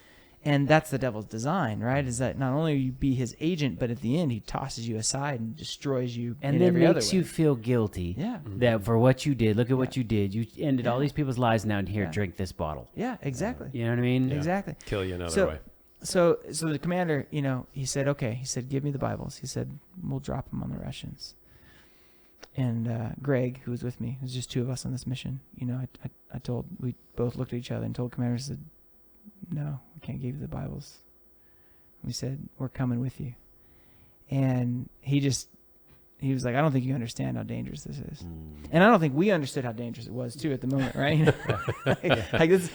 B: And that's the devil's design, right? Is that not only you be his agent, but at the end he tosses you aside and destroys you.
C: And
B: in
C: then
B: every
C: makes
B: other way.
C: you feel guilty.
B: Yeah.
C: That for what you did. Look at what you did. You ended all these people's lives. Now here, drink this bottle.
B: Yeah, exactly.
C: You know what I mean?
B: Yeah. Exactly.
D: Kill you another way.
B: So the commander, you know, he said, okay. He said, give me the Bibles. He said, we'll drop them on the Russians. And Greg, who was with me, it was just 2 of us on this mission. You know, we both looked at each other and told commander, said, no, we can't give you the Bibles. We said, we're coming with you. And he was like, I don't think you understand how dangerous this is. And I don't think we understood how dangerous it was too at the moment, right? You know? like this,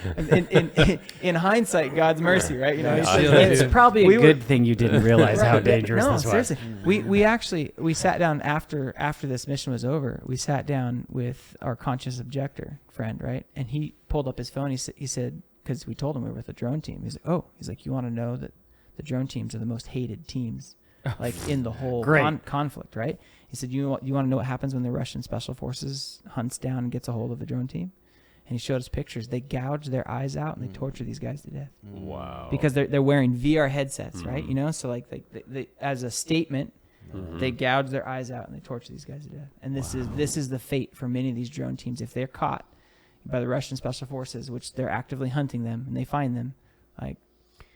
B: in hindsight, God's mercy, right? You know,
C: it's probably a good thing you didn't realize how dangerous this was.
B: Seriously. We sat down after this mission was over. We sat down with our conscious objector friend, right? And he pulled up his phone. He said, because we told him we were with a drone team. He's like, he's like, you want to know that the drone teams are the most hated teams, like in the whole conflict, right? He said, you want to know what happens when the Russian special forces hunts down and gets a hold of the drone team? And he showed us pictures. They gouge their eyes out and they torture these guys to death.
D: Wow.
B: Because they're wearing VR headsets, right? You know, so like they as a statement, they gouge their eyes out and they torture these guys to death. And this is the fate for many of these drone teams if they're caught by the Russian special forces, which they're actively hunting them, and they find them, like,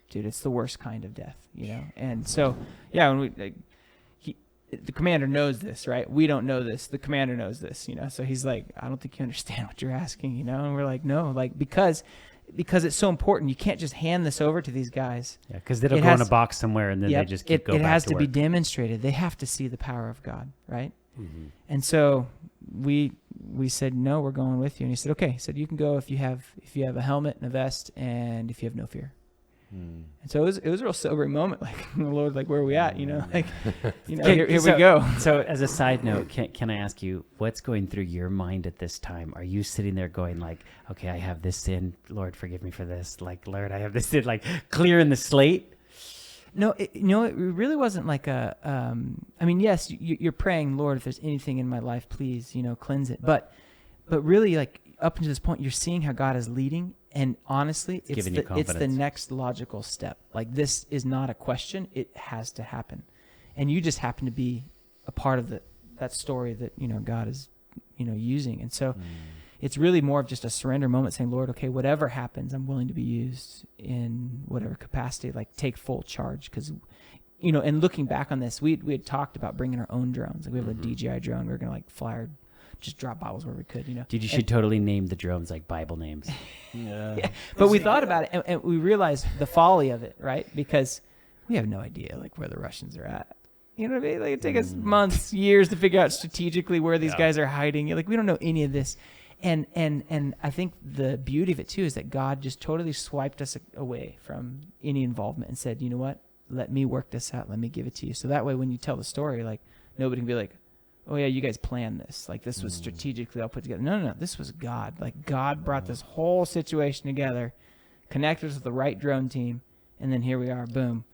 B: dude, it's the worst kind of death, you know. And so, when the commander knows this, right? We don't know this. The commander knows this, you know. So he's like, I don't think you understand what you're asking, you know. And we're like, no, like because it's so important. You can't just hand this over to these guys.
C: Yeah, because they don't go in a box somewhere and then they just go back to work.
B: It has to be demonstrated. They have to see the power of God, right? And so we said, no, we're going with you. And he said, okay. He said, you can go if you have a helmet and a vest and if you have no fear.
A: Mm.
B: And so it was a real sobering moment. Like, Lord, like, where are we at? You know, like, you know,
C: Okay,
B: here we
C: so-
B: go.
C: So, as a side note, can I ask you what's going through your mind at this time? Are you sitting there going like, "Okay, I have this sin, Lord, forgive me for this." Like, Lord, I have this sin, like clearing the slate.
B: No, it really wasn't like a. I mean, yes, you're praying, Lord, if there's anything in my life, please, cleanse it. But really, like up until this point, you're seeing how God is leading, and honestly, it's
C: giving you
B: the
C: confidence.
B: next logical step. Like, this is not a question; it has to happen, and you just happen to be a part of that story that God is using, and so. It's really more of just a surrender moment saying, Lord, okay, whatever happens, I'm willing to be used in whatever capacity, like take full charge. Because, and looking back on this, we had talked about bringing our own drones. Like, we have a DJI drone. We were going to like fly or just drop Bibles where we could,
C: Dude, you should totally name the drones like Bible names.
A: Yeah.
B: But we thought about it and we realized the folly of it, right? Because we have no idea like where the Russians are at. You know what I mean? Like, it take us months, years to figure out strategically where these guys are hiding. Like, we don't know any of this. And I think the beauty of it too is that God just totally swiped us away from any involvement and said, you know what? Let me work this out. Let me give it to you. So that way, when you tell the story, like, nobody can be like, oh yeah, you guys planned this. Like, this was strategically all put together. No. This was God. Like, God brought this whole situation together, connected us with the right drone team, and then here we are, boom,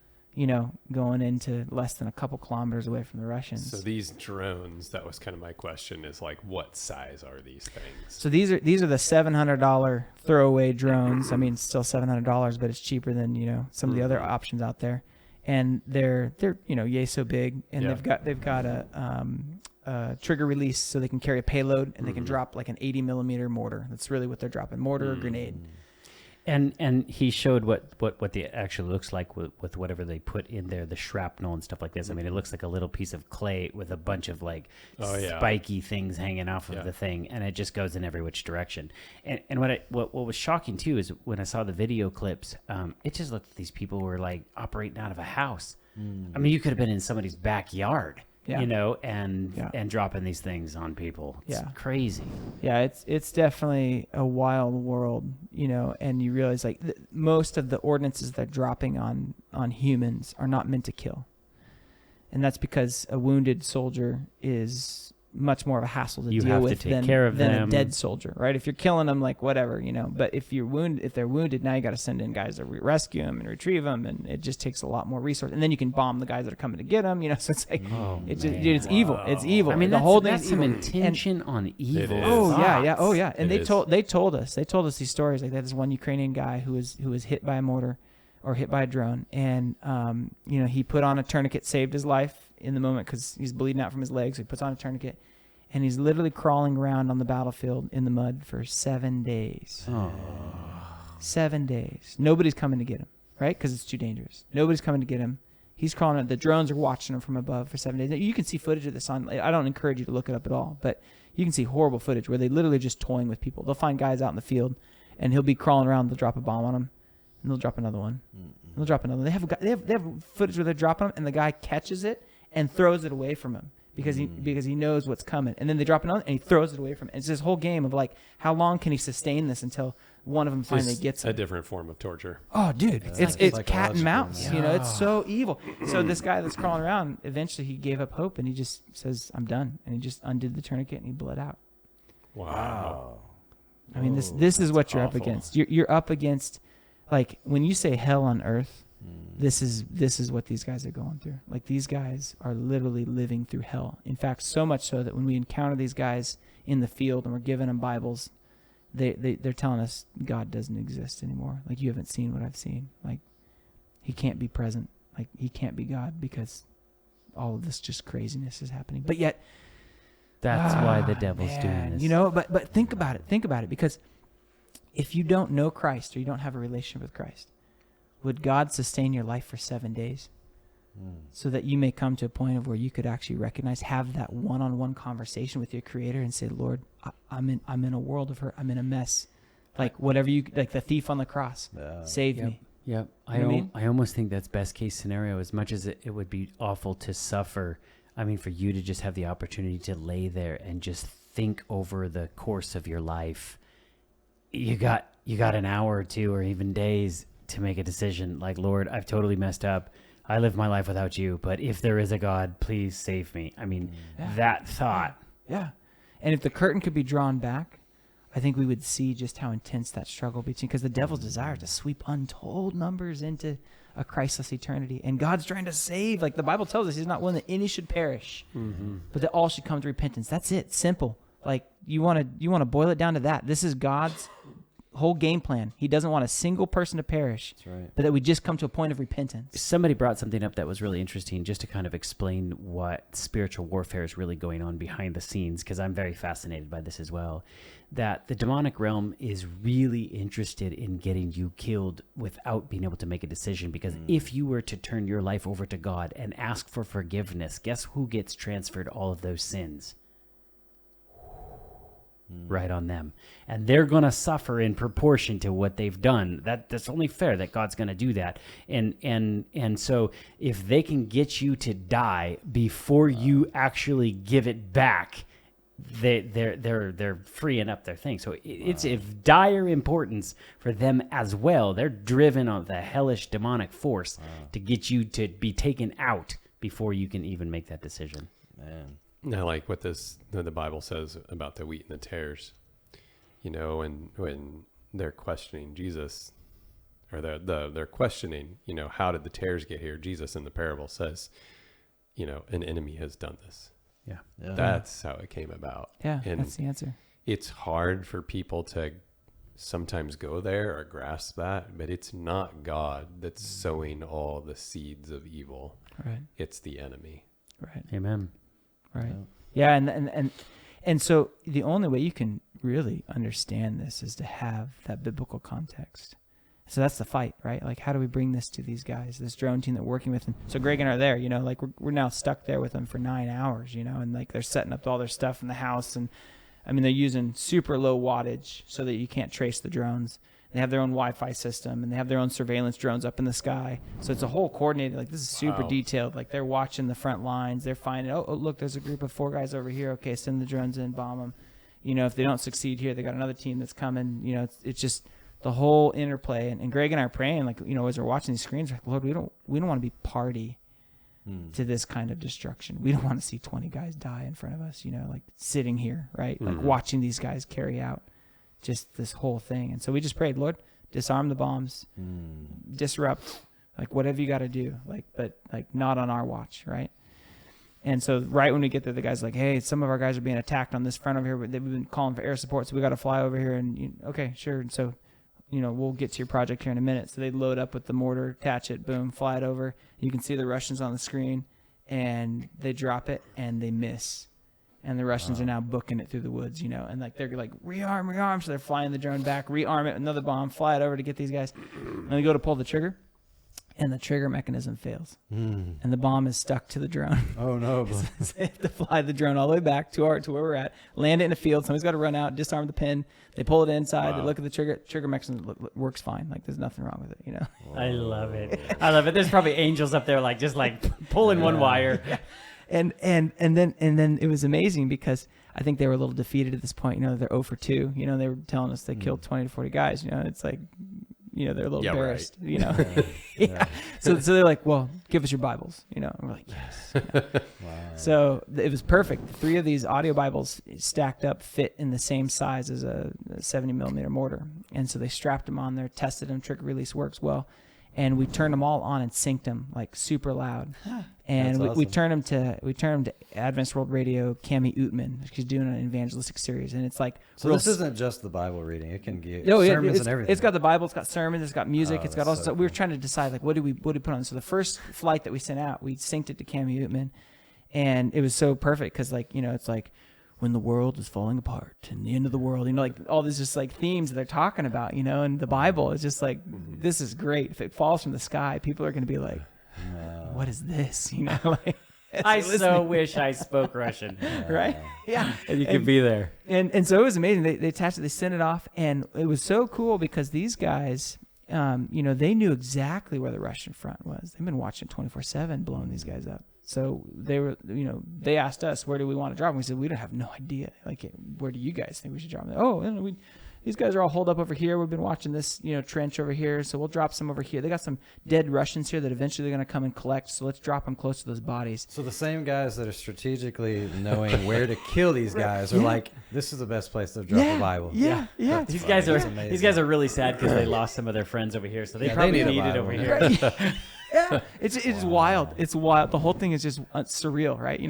B: going into less than a couple kilometers away from the Russians.
D: So these drones, that was kind of my question, is like, what size are these things?
B: So these are the $700 throwaway drones. I mean, still $700, but it's cheaper than some of the other options out there. And they're yay so big, and they've got a trigger release, so they can carry a payload, and they can drop like an 80 millimeter mortar. That's really what they're dropping, mortar or grenade.
C: And he showed what the actually looks like with whatever they put in there, the shrapnel and stuff like this. I mean, it looks like a little piece of clay with a bunch of like spiky things hanging off of the thing, and it just goes in every which direction. And what was shocking too is when I saw the video clips, it just looked like these people were like operating out of a house. I mean, you could have been in somebody's backyard. And dropping these things on people. It's crazy.
B: Yeah, it's definitely a wild world, and you realize like most of the ordinances they're dropping on humans are not meant to kill. And that's because a wounded soldier is much more of a hassle to deal with than a dead soldier, right? If you're killing them, like whatever, but if they're wounded, now you got to send in guys to rescue them and retrieve them, and it just takes a lot more resource. And then you can bomb the guys that are coming to get them, so it's like, it's evil. It's evil.
C: I mean,
B: the whole
C: that's some
B: evil.
C: intention on evil.
B: Oh yeah. And they told us these stories. Like, there's one Ukrainian guy who was hit by a mortar or hit by a drone, and he put on a tourniquet, saved his life in the moment because he's bleeding out from his legs. So he puts on a tourniquet, and he's literally crawling around on the battlefield in the mud for 7 days. 7 days. Nobody's coming to get him, right? Because it's too dangerous. Nobody's coming to get him. He's crawling. The drones are watching him from above for 7 days. You can see footage of this on. I don't encourage you to look it up at all, but you can see horrible footage where they literally just toying with people. They'll find guys out in the field, and he'll be crawling around. They'll drop a bomb on him, and they'll drop another one. They'll drop another one. They have footage where they're dropping them, and the guy catches it and throws it away from him because he knows what's coming. And then they drop another, and he throws it away from him. It's this whole game of like, how long can he sustain this until one of them finally gets him?
D: A different form of torture.
B: Oh, dude, it's cat and mouse.
A: Yeah.
B: It's so evil. So this guy that's crawling around, eventually he gave up hope, and he just says, "I'm done," and he just undid the tourniquet and he bled out.
D: Wow.
B: I mean, this is what you're
D: awful.
B: up against. You're up against, like, when you say hell on earth. This is what these guys are going through. Like, these guys are literally living through hell. In fact, so much so that when we encounter these guys in the field and we're giving them Bibles, they're telling us God doesn't exist anymore. Like, you haven't seen what I've seen. Like, he can't be present. Like, he can't be God because all of this just craziness is happening. But yet,
C: that's why the devil's doing this.
B: But think about it, because if you don't know Christ or you don't have a relationship with Christ, would God sustain your life for 7 days so that you may come to a point of where you could actually have that one-on-one conversation with your Creator and say, Lord, I'm in a world of hurt. I'm in a mess. Like, whatever like the thief on the cross, save me.
C: Yep. I almost think that's best case scenario. As much as it would be awful to suffer, I mean, for you to just have the opportunity to lay there and just think over the course of your life. You got an hour or two or even days. to make a decision like, Lord, I've totally messed up. I live my life without you, but if there is a God, please save me. I mean, that thought.
B: Yeah. And if the curtain could be drawn back, I think we would see just how intense that struggle between, because the devil's desire to sweep untold numbers into a Christless eternity. And God's trying to save. Like the Bible tells us, he's not willing that any should perish, but that all should come to repentance. That's it. Simple. Like you want to boil it down to that. This is God's whole game plan. He doesn't want a single person to perish,
A: That's right.
B: but that we just come to a point of repentance.
C: Somebody brought something up that was really interesting, just to kind of explain what spiritual warfare is really going on behind the scenes, because I'm very fascinated by this as well. That the demonic realm is really interested in getting you killed without being able to make a decision, because if you were to turn your life over to God and ask for forgiveness, guess who gets transferred all of those sins? Right on them. And they're going to suffer in proportion to what they've done. That's only fair that God's going to do that. And so if they can get you to die before you actually give it back, they're freeing up their thing. So it's of dire importance for them as well. They're driven on the hellish demonic force to get you to be taken out before you can even make that decision.
A: Man.
D: I like what the Bible says about the wheat and the tares, and when they're questioning Jesus, or they're questioning, how did the tares get here? Jesus in the parable says, an enemy has done this.
C: Yeah.
D: That's how it came about.
B: Yeah,
D: and
B: that's the answer.
D: It's hard for people to sometimes go there or grasp that, but it's not God that's sowing all the seeds of evil.
B: Right.
D: It's the enemy.
B: Right.
C: Amen.
B: Right. Yeah. And so the only way you can really understand this is to have that biblical context. So that's the fight, right? Like, how do we bring this to these guys, this drone team that we're working with them? So Greg and I are there, like we're now stuck there with them for 9 hours, and like they're setting up all their stuff in the house. And I mean, they're using super low wattage so that you can't trace the drones. They have their own Wi-Fi system, and they have their own surveillance drones up in the sky. So it's a whole coordinated, like this is super detailed. Like they're watching the front lines. They're finding, oh, look, there's a group of 4 guys over here. Okay, send the drones in, bomb them. If they don't succeed here, they got another team that's coming. It's just the whole interplay. And Greg and I are praying, like, as we're watching these screens, like, Lord, we don't want to be party to this kind of destruction. We don't want to see 20 guys die in front of us, like sitting here, right? Like watching these guys carry out just this whole thing. And so we just prayed, Lord, disarm the bombs, disrupt, like whatever you got to do, but not on our watch, right? And so right when we get there, the guy's like, hey, some of our guys are being attacked on this front over here, but they've been calling for air support, so we got to fly over here. And okay, sure. And so we'll get to your project here in a minute. So they load up with the mortar, attach it, boom, fly it over. You can see the Russians on the screen, and they drop it and they miss. And the Russians are now booking it through the woods, and like they're like, rearm. So they're flying the drone back, rearm it, another bomb, fly it over to get these guys. And they go to pull the trigger, and the trigger mechanism fails. And the bomb is stuck to the drone.
A: Oh, no.
B: So they have to fly the drone all the way back to where we're at, land it in a field. Somebody's got to run out, disarm the pin. They pull it inside. They look at the trigger mechanism works fine. Like there's nothing wrong with it,
C: I love it. I love it. There's probably angels up there, like just like pulling one wire.
B: Yeah. And then it was amazing because I think they were a little defeated at this point. They're 0 for 2. They were telling us they killed 20 to 40 guys. It's like, they're a little embarrassed.
D: Right.
B: Yeah. So they're like, well, give us your Bibles. And we're like, yes. Wow. So it was perfect. 3 of these audio Bibles stacked up fit in the same size as a 70 millimeter mortar, and so they strapped them on there, tested them. Trigger release works well. And we turned them all on and synced them like super loud. And we turned them to Adventist World Radio, Cami Ootman. She's doing an evangelistic series, and it's like
A: so. This isn't just the Bible reading; it can get sermons and everything.
B: It's got the Bible, it's got sermons, it's got music, it's got all. So we were trying to decide like what do we put on. So the first flight that we sent out, we synced it to Cami Ootman, and it was so perfect because it's like, when the world is falling apart and the end of the world, like all these just like themes that they're talking about, and the Bible is just like, this is great. If it falls from the sky, people are going to be like, what is this? Like,
C: I so wish I spoke Russian.
B: Right? Yeah.
C: And you could be there.
B: And so it was amazing. They attached it, they sent it off, and it was so cool because these guys, they knew exactly where the Russian front was. They've been watching 24/7 blowing these guys up. So they were, they asked us, where do we want to drop them? We said, we don't have no idea. Like, where do you guys think we should drop them? Oh, these guys are all holed up over here. We've been watching this, trench over here. So we'll drop some over here. They got some dead Russians here that eventually they're going to come and collect. So let's drop them close to those bodies.
A: So the same guys that are strategically knowing where to kill these guys are like, this is the best place to drop a Bible.
B: Yeah.
C: These guys are really sad because they lost some of their friends over here, so they probably
A: they
C: need
A: need a
C: it over
A: Bible.
C: here.
B: Right. Yeah, it's wild. It's wild. The whole thing is just surreal, right?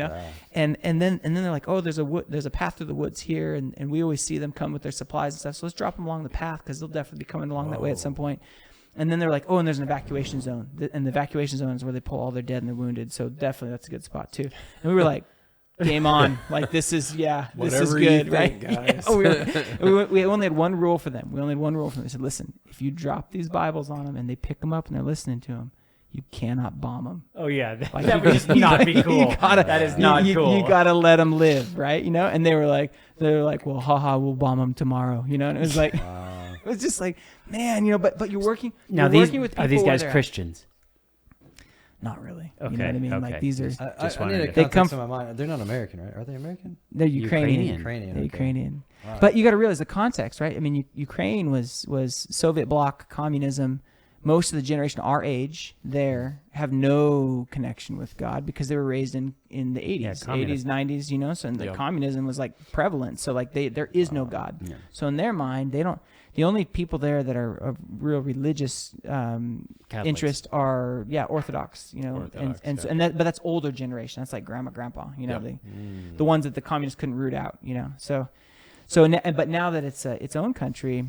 B: And then they're like, oh, there's a path through the woods here, and we always see them come with their supplies and stuff. So let's drop them along the path because they'll definitely be coming along that way at some point. And then they're like, oh, and there's an evacuation zone, and the evacuation zone is where they pull all their dead and their wounded. So definitely that's a good spot too. And we were like, game on. Like this is
D: Whatever
B: good,
D: you
B: right?
D: think, guys.
B: We only had one rule for them. They said, listen, if you drop these Bibles on them and they pick them up and they're listening to them, you cannot bomb them.
C: Oh yeah,
B: Like,
C: that would just not be cool. That is not cool.
B: You gotta let them live, right? And they were like, well, haha, we'll bomb them tomorrow, And it was like, it was just like, man, but you're working.
C: Now
B: working with people
C: are these guys
B: where they're
C: Christians?
B: Not really.
C: Okay.
B: You know what I mean?
C: Okay.
B: Like these are
C: Just
A: I need a
C: wondering.
B: They
A: context
B: come
A: in my mind. They're not American, right? Are they American?
B: they're Ukrainian.
C: Ukrainian.
B: They're
A: Okay.
B: Ukrainian.
A: Wow.
B: But you got to realize the context, right? I mean, Ukraine was Soviet bloc communism. Most of the generation our age there have no connection with God because they were raised in the 80s, 80s, 90s, so the communism was like prevalent. So like there is no God.
C: Yeah.
B: So in their mind, the only people there that are of real religious interest are Orthodox,
D: Orthodox,
B: but that's older generation. That's like grandma, grandpa, the ones that the communists couldn't root out, but now that it's its own country,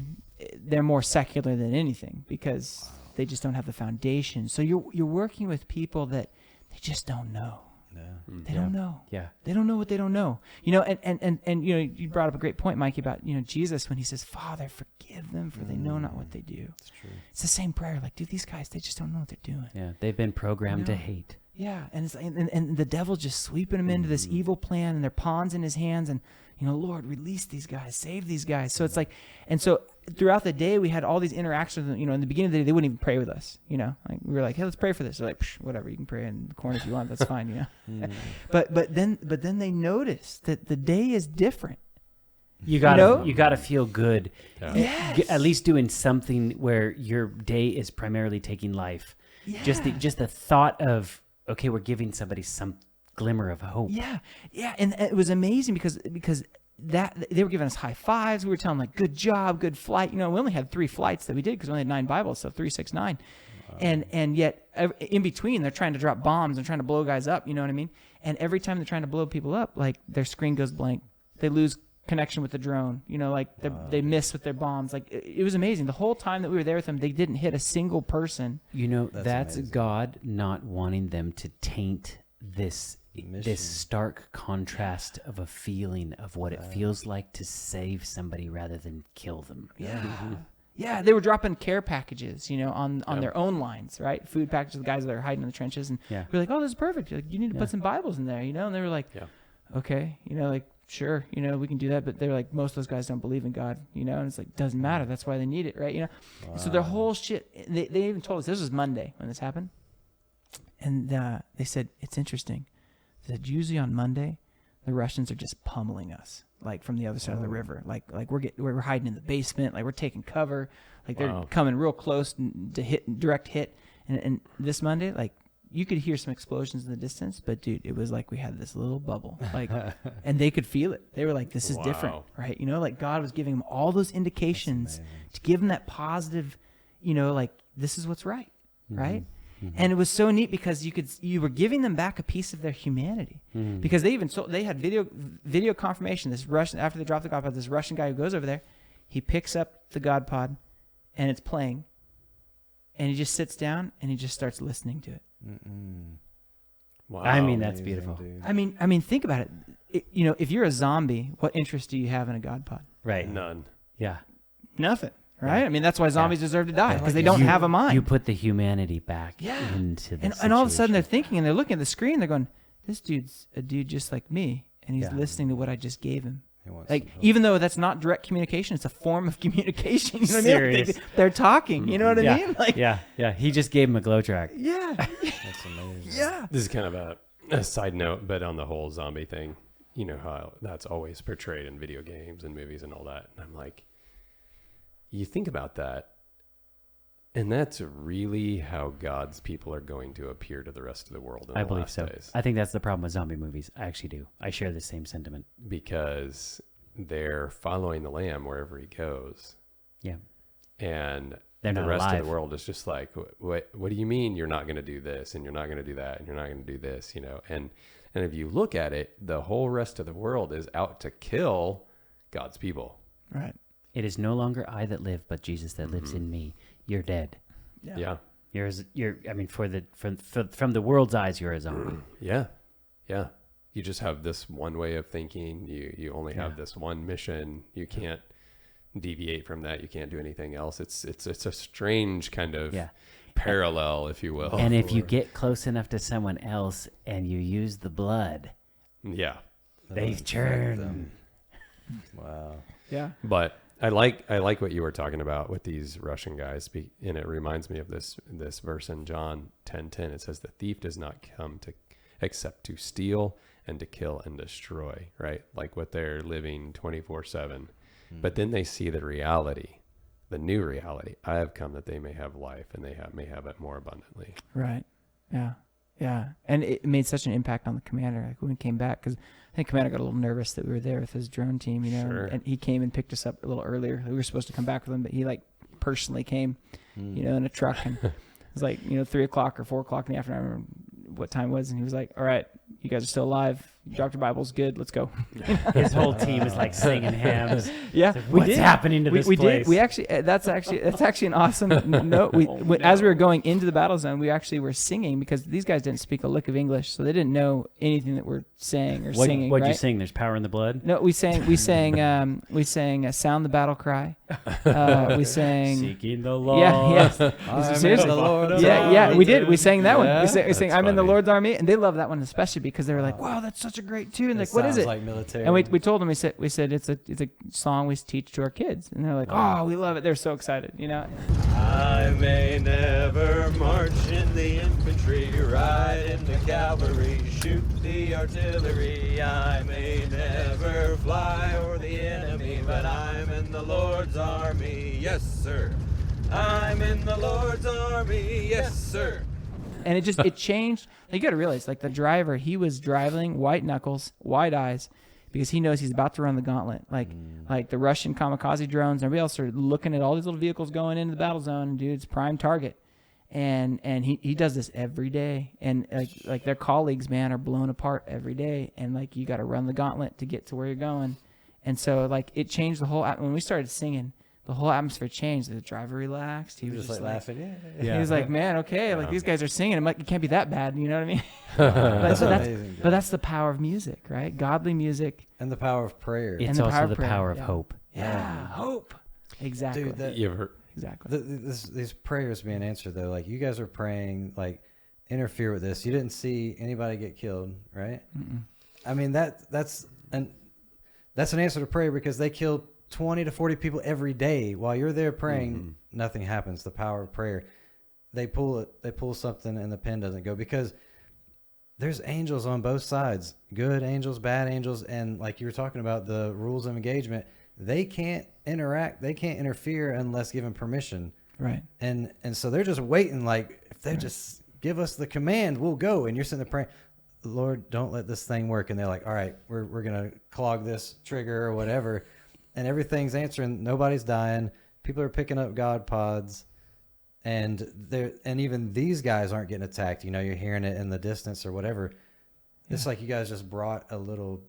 B: they're more secular than anything because they just don't have the foundation. So you're working with people that they just don't know.
A: Yeah.
B: They don't know.
C: Yeah.
B: They don't know what they don't know. And you brought up a great point, Mikey, about Jesus when he says, Father, forgive them for they know not what they do.
A: That's true.
B: It's the same prayer. Like, dude, these guys, they just don't know what they're doing.
C: Yeah, they've been programmed to hate.
B: Yeah, and it's and the devil just sweeping them into this evil plan, and their pawns in his hands, and Lord, release these guys, save these guys. So it's like, and so throughout the day we had all these interactions. In the beginning of the day they wouldn't even pray with us. Like we were like, hey, let's pray for this. They're like, whatever, you can pray in the corner if you want. That's fine. But then they noticed that the day is different.
C: You gotta feel good.
D: Yeah.
B: Yes.
C: At least doing something where your day is primarily taking life.
B: Yeah.
C: Just the thought of, okay, we're giving somebody some glimmer of hope.
B: Yeah, and it was amazing because that they were giving us high fives. We were telling them like, good job, good flight. We only had 3 flights that we did because we only had 9 Bibles, so 3, 6, 9. And yet in between they're trying to drop bombs and trying to blow guys up. You know what I mean? And every time they're trying to blow people up, like their screen goes blank. They lose connection with the drone. They miss with their bombs. Like it was amazing. The whole time that we were there with them, they didn't hit a single person.
C: That's
A: amazing.
C: God not wanting them to taint this
A: Mission.
C: stark contrast of a feeling of what it feels like to save somebody rather than kill them.
B: Yeah, they were dropping care packages, on their own lines, right? Food packages, the guys that are hiding in the trenches, and we were like, "Oh, this is perfect. Like, you need to put some Bibles in there, And they were like, "Okay, like sure, we can do that." But they're like, most of those guys don't believe in God, And it's like, doesn't matter. That's why they need it, right?
A: Wow.
B: So their whole shit. They even told us this was Monday when this happened, and they said it's interesting. They said usually on Monday, the Russians are just pummeling us. Like from the other side of the river, like we're hiding in the basement, like we're taking cover, like they're coming real close to direct hit. And this Monday, like you could hear some explosions in the distance, but dude, it was like we had this little bubble, like, and they could feel it. They were like, "This is different, right?" Like God was giving them all those indications to give them that positive, like this is what's right, right? Mm-hmm. And it was so neat because you were giving them back a piece of their humanity because they had video confirmation. This Russian, after they dropped the God pod, this Russian guy who goes over there, he picks up the God pod and it's playing and he just sits down and he just starts listening to it.
C: Wow. I mean, that's beautiful.
A: Dude.
B: I mean, think about it. If you're a zombie, what interest do you have in a God pod?
C: Right.
D: None.
C: Yeah.
B: Nothing. Right? I mean, that's why zombies deserve to die because they don't have a mind.
C: You put the humanity back into the
B: and all of a sudden they're thinking and they're looking at the screen. They're going, "This dude's a dude just like me, and he's listening to what I just gave him." Like, even though that's not direct communication, it's a form of communication. You know what I mean? Like, they're talking. You know what I mean? Like,
C: yeah. He just gave him a glow track.
B: Yeah.
A: That's amazing.
B: Yeah.
D: This is kind of a side note, but on the whole zombie thing, how that's always portrayed in video games and movies and all that. And I'm like, you think about that, and that's really how God's people are going to appear to the rest of the world in the
C: I believe
D: last
C: so.
D: days.
C: I think that's the problem with zombie movies. I actually do. I share the same sentiment.
D: Because they're following the Lamb wherever he goes.
C: Yeah.
D: And
C: They're
D: the
C: not
D: rest
C: alive.
D: of the world is just like, what do you mean you're not going to do this, and you're not going to do that, and you're not going to do this, you know? And if you look at it, the whole rest of the world is out to kill God's people.
B: Right.
C: It is no longer I that live, but Jesus that lives in me. You're dead.
D: Yeah.
C: You're. I mean, from the world's eyes, you're a zombie.
D: Yeah. You just have this one way of thinking. You only have this one mission. You can't deviate from that. You can't do anything else. It's a strange kind of parallel, if you will.
C: And if you get close enough to someone else and you use the blood, they turn.
A: Wow.
B: Yeah.
D: But I like what you were talking about with these Russian guys, and it reminds me of this verse in John 10:10. It says, "The thief does not come except to steal and to kill and destroy," right? Like what they're living 24/7. But then they see the reality, the new reality. I have come that they may have life, and they may have it more abundantly.
B: Right. Yeah. Yeah. And it made such an impact on the commander. Like when we came back, because I think commander got a little nervous that we were there with his drone team, you know,
D: Sure.
B: and he came and picked us up a little earlier. We were supposed to come back with him, but he like personally came, you know, in a truck, and it was like, 3 o'clock or 4 o'clock in the afternoon. I remember what time it was, and he was like, "All right, you guys are still alive. You dropped your Bibles. Good. Let's go."
C: His whole team is like singing hymns.
B: Yeah,
C: Like, what's happening to this
B: we
C: place?
B: did. We actually. That's actually an awesome note. As we were going into the battle zone, we actually were singing because these guys didn't speak a lick of English, so they didn't know anything that we're saying or singing.
C: What'd
B: right?
C: you sing? There's power in the blood.
B: No, we sang "Sound the Battle Cry." We sang
C: Seeking the Lord.
B: Yeah. Seriously. We did. We sang that one. We sang "I'm in the
D: funny.
B: Lord's Army," and they love that one especially because they were like, "Wow, that's such a great tune!" Like, what is
A: sounds
B: it?
A: like military.
B: And we told them, we said it's a song we teach to our kids, and they're like, "Oh, we love it." They're so excited, you know.
E: I may never march in the infantry, ride in the cavalry, shoot the artillery. I may never fly over the enemy, but I'm in the Lord's army, yes sir. I'm in the Lord's army, yes sir.
B: And it changed. You got to realize, like the driver, he was driving white knuckles, wide eyes, because he knows he's about to run the gauntlet. Like the Russian kamikaze drones, everybody else are looking at all these little vehicles going into the battle zone, and dude, it's prime target. And he does this every day, and like their colleagues, man, are blown apart every day, and like you got to run the gauntlet to get to where you're going. And so like it changed the whole. When we started singing, the whole atmosphere changed. The driver relaxed. He was just like
A: laughing.
B: He was like, "Man, okay, like these guys are singing. It can't be that bad." You know what I mean?
A: That's amazing.
B: But that's the power of music, right? Godly music.
A: And the power of prayer.
C: It's
B: the
C: also
B: power of
C: the
B: prayer.
C: power of
B: Yeah.
C: hope.
B: Yeah, hope. Exactly.
A: Dude,
D: You ever
B: exactly.
A: these prayers being answered though, like you guys are praying, like interfere with this. You didn't see anybody get killed, right?
B: Mm-mm.
A: I mean that's an answer to prayer because they killed 20 to 40 people every day while you're there praying. Nothing happens. The power of prayer. They pull something and the pen doesn't go because there's angels on both sides, good angels, bad angels, and like you were talking about the rules of engagement. They can't interact. They can't interfere unless given permission.
B: Right.
A: And so they're just waiting. Like if they just give us the command, we'll go. And you're sitting there praying, Lord, don't let this thing work. And they're like, all right, we're gonna clog this trigger or whatever. And everything's answering. Nobody's dying. People are picking up God pods, and even these guys aren't getting attacked. You know, you're hearing it in the distance or whatever. It's like you guys just brought a little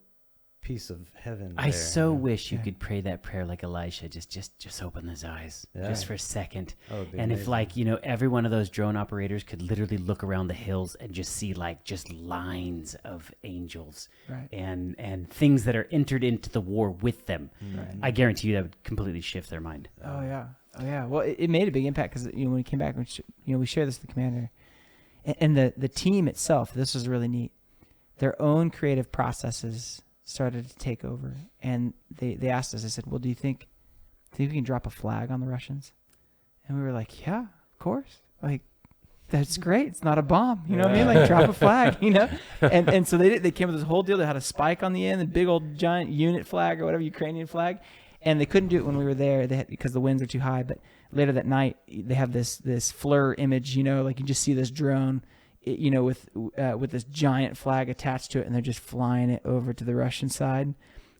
A: piece of heaven.
C: I
A: there,
C: so
A: you know?
C: wish you could pray that prayer like Elisha. Just open his eyes just for a second.
A: Oh, it'd be
C: and if
A: amazing.
C: like, every one of those drone operators could literally look around the hills and just see like just lines of angels
B: Right.
C: and things that are entered into the war with them.
B: Right.
C: I guarantee you that would completely shift their mind.
B: Oh yeah. Well, it made a big impact because when we came back, we shared this with the commander, and the team itself. This was really neat. Their own creative processes started to take over, and they asked us. They said, "Well, do you think we can drop a flag on the Russians?" And we were like, "Yeah, of course. Like, that's great. It's not a bomb. You know what I mean? Like, drop a flag. And so they came with this whole deal. They had a spike on the end, the big old giant unit flag or whatever, Ukrainian flag. And they couldn't do it when we were there because the winds are too high. But later that night, they have this FLIR image, like you just see this drone, with this giant flag attached to it, and they're just flying it over to the Russian side,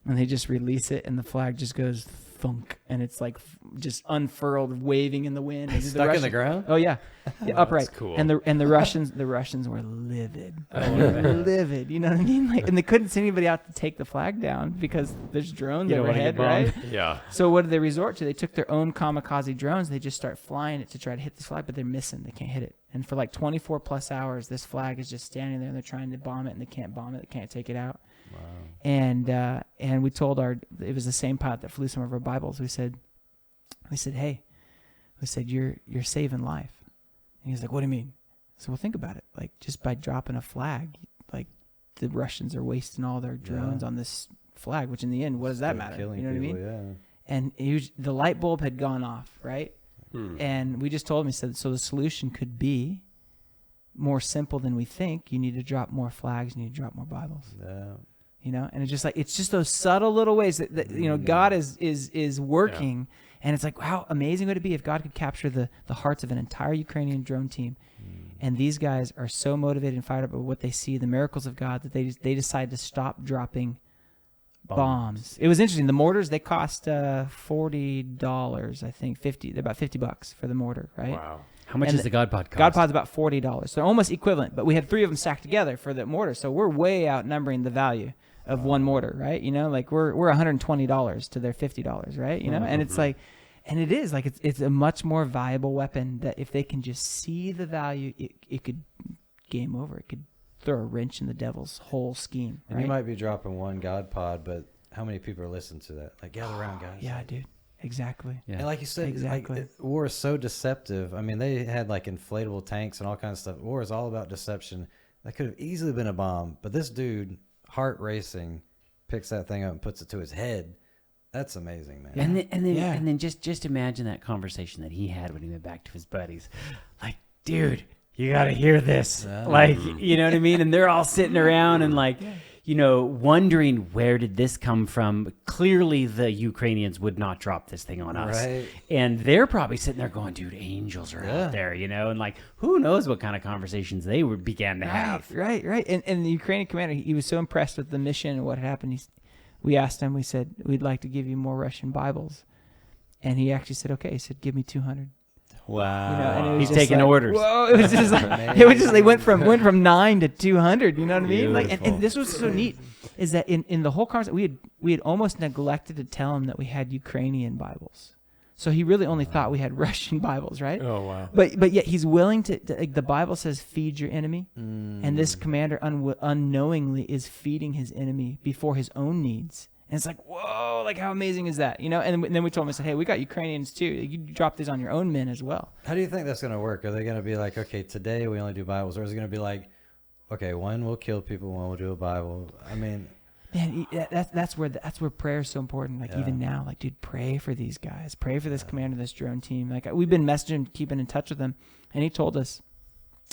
B: and they just release it, and the flag just goes thunk, and it's like just unfurled, waving in the wind.
A: It's stuck in the ground?
B: Oh yeah, upright.
D: That's cool.
B: And the Russians were livid. Livid, you know what I mean? Like, and they couldn't send anybody out to take the flag down because there's drones overhead, right?
D: Yeah.
B: So what did they resort to? They took their own kamikaze drones. They just start flying it to try to hit this flag, but they're missing. They can't hit it. And for like 24 plus hours, this flag is just standing there, and they're trying to bomb it, and they can't bomb it. They can't take it out.
A: Wow.
B: And we told it was the same pilot that flew some of our Bibles. We said, hey, you're saving life. And he's like, what do you mean? So well, think about it. Like, just by dropping a flag, like, the Russians are wasting all their drones on this flag, which in the end, what does that matter? You know what I mean?
A: Yeah.
B: And the light bulb had gone off, right? And we just told him, he said, so the solution could be more simple than we think. You need to drop more flags. You need to drop more Bibles.
A: Yeah.
B: And it's just those subtle little ways that God is working. And it's like, how amazing would it be if God could capture the hearts of an entire Ukrainian drone team. And these guys are so motivated and fired up by what they see, the miracles of God, that they decide to stop dropping bombs. It was interesting. The mortars, they cost $40, I think, $50. They're about $50 for the mortar, right?
D: Wow.
C: How much does the God Pod cost?
B: God Pod's about $40. They're almost equivalent, but we had 3 of them stacked together for the mortar, so we're way outnumbering the value of one mortar, right? Like we're $120 to their $50, right? And it's like, and it is like it's a much more valuable weapon that if they can just see the value, it could game over. It could throw a wrench in the devil's whole scheme.
A: And
B: right?
A: you might be dropping one God Pod, but how many people are listening to that? Like, gather around, guys.
B: Yeah, dude. Exactly.
A: Yeah. And like you said,
B: exactly.
A: War is so deceptive. I mean, they had like inflatable tanks and all kinds of stuff. War is all about deception. That could have easily been a bomb, but this dude, heart racing, picks that thing up and puts it to his head. That's amazing, man.
C: Yeah. And then just imagine that conversation that he had when he went back to his buddies. Like, dude, you got to hear this. Like, you know what I mean? And they're all sitting around and like, wondering where did this come from. Clearly the Ukrainians would not drop this thing on us.
A: Right.
C: And they're probably sitting there going, dude, angels are out there, and like, who knows what kind of conversations they began to have.
B: Right. And the Ukrainian commander, he was so impressed with the mission and what happened. We asked him, we said, we'd like to give you more Russian Bibles. And he actually said, okay. He said, give me 200.
C: Wow.
B: And it was
C: he's taking orders.
B: Whoa, it was just like, they went from 9 to 200. You know what I mean? Like, and this was so neat, is that in the whole conversation, we had almost neglected to tell him that we had Ukrainian Bibles. So he really only thought we had Russian Bibles, right?
D: Oh wow!
B: But yet he's willing to like, the Bible says, feed your enemy, and this commander unknowingly is feeding his enemy before his own needs. And it's like, whoa, like how amazing is that? And then we told him, I said, hey, we got Ukrainians too. You drop these on your own men as well.
A: How do you think that's going to work? Are they going to be like, okay, today we only do Bibles? Or is it going to be like, okay, one will kill people, one will do a Bible? I mean...
B: Man, that's where prayer is so important. Like even now, like, dude, pray for these guys. Pray for this commander, this drone team. Like we've been messaging, keeping in touch with them. And he told us,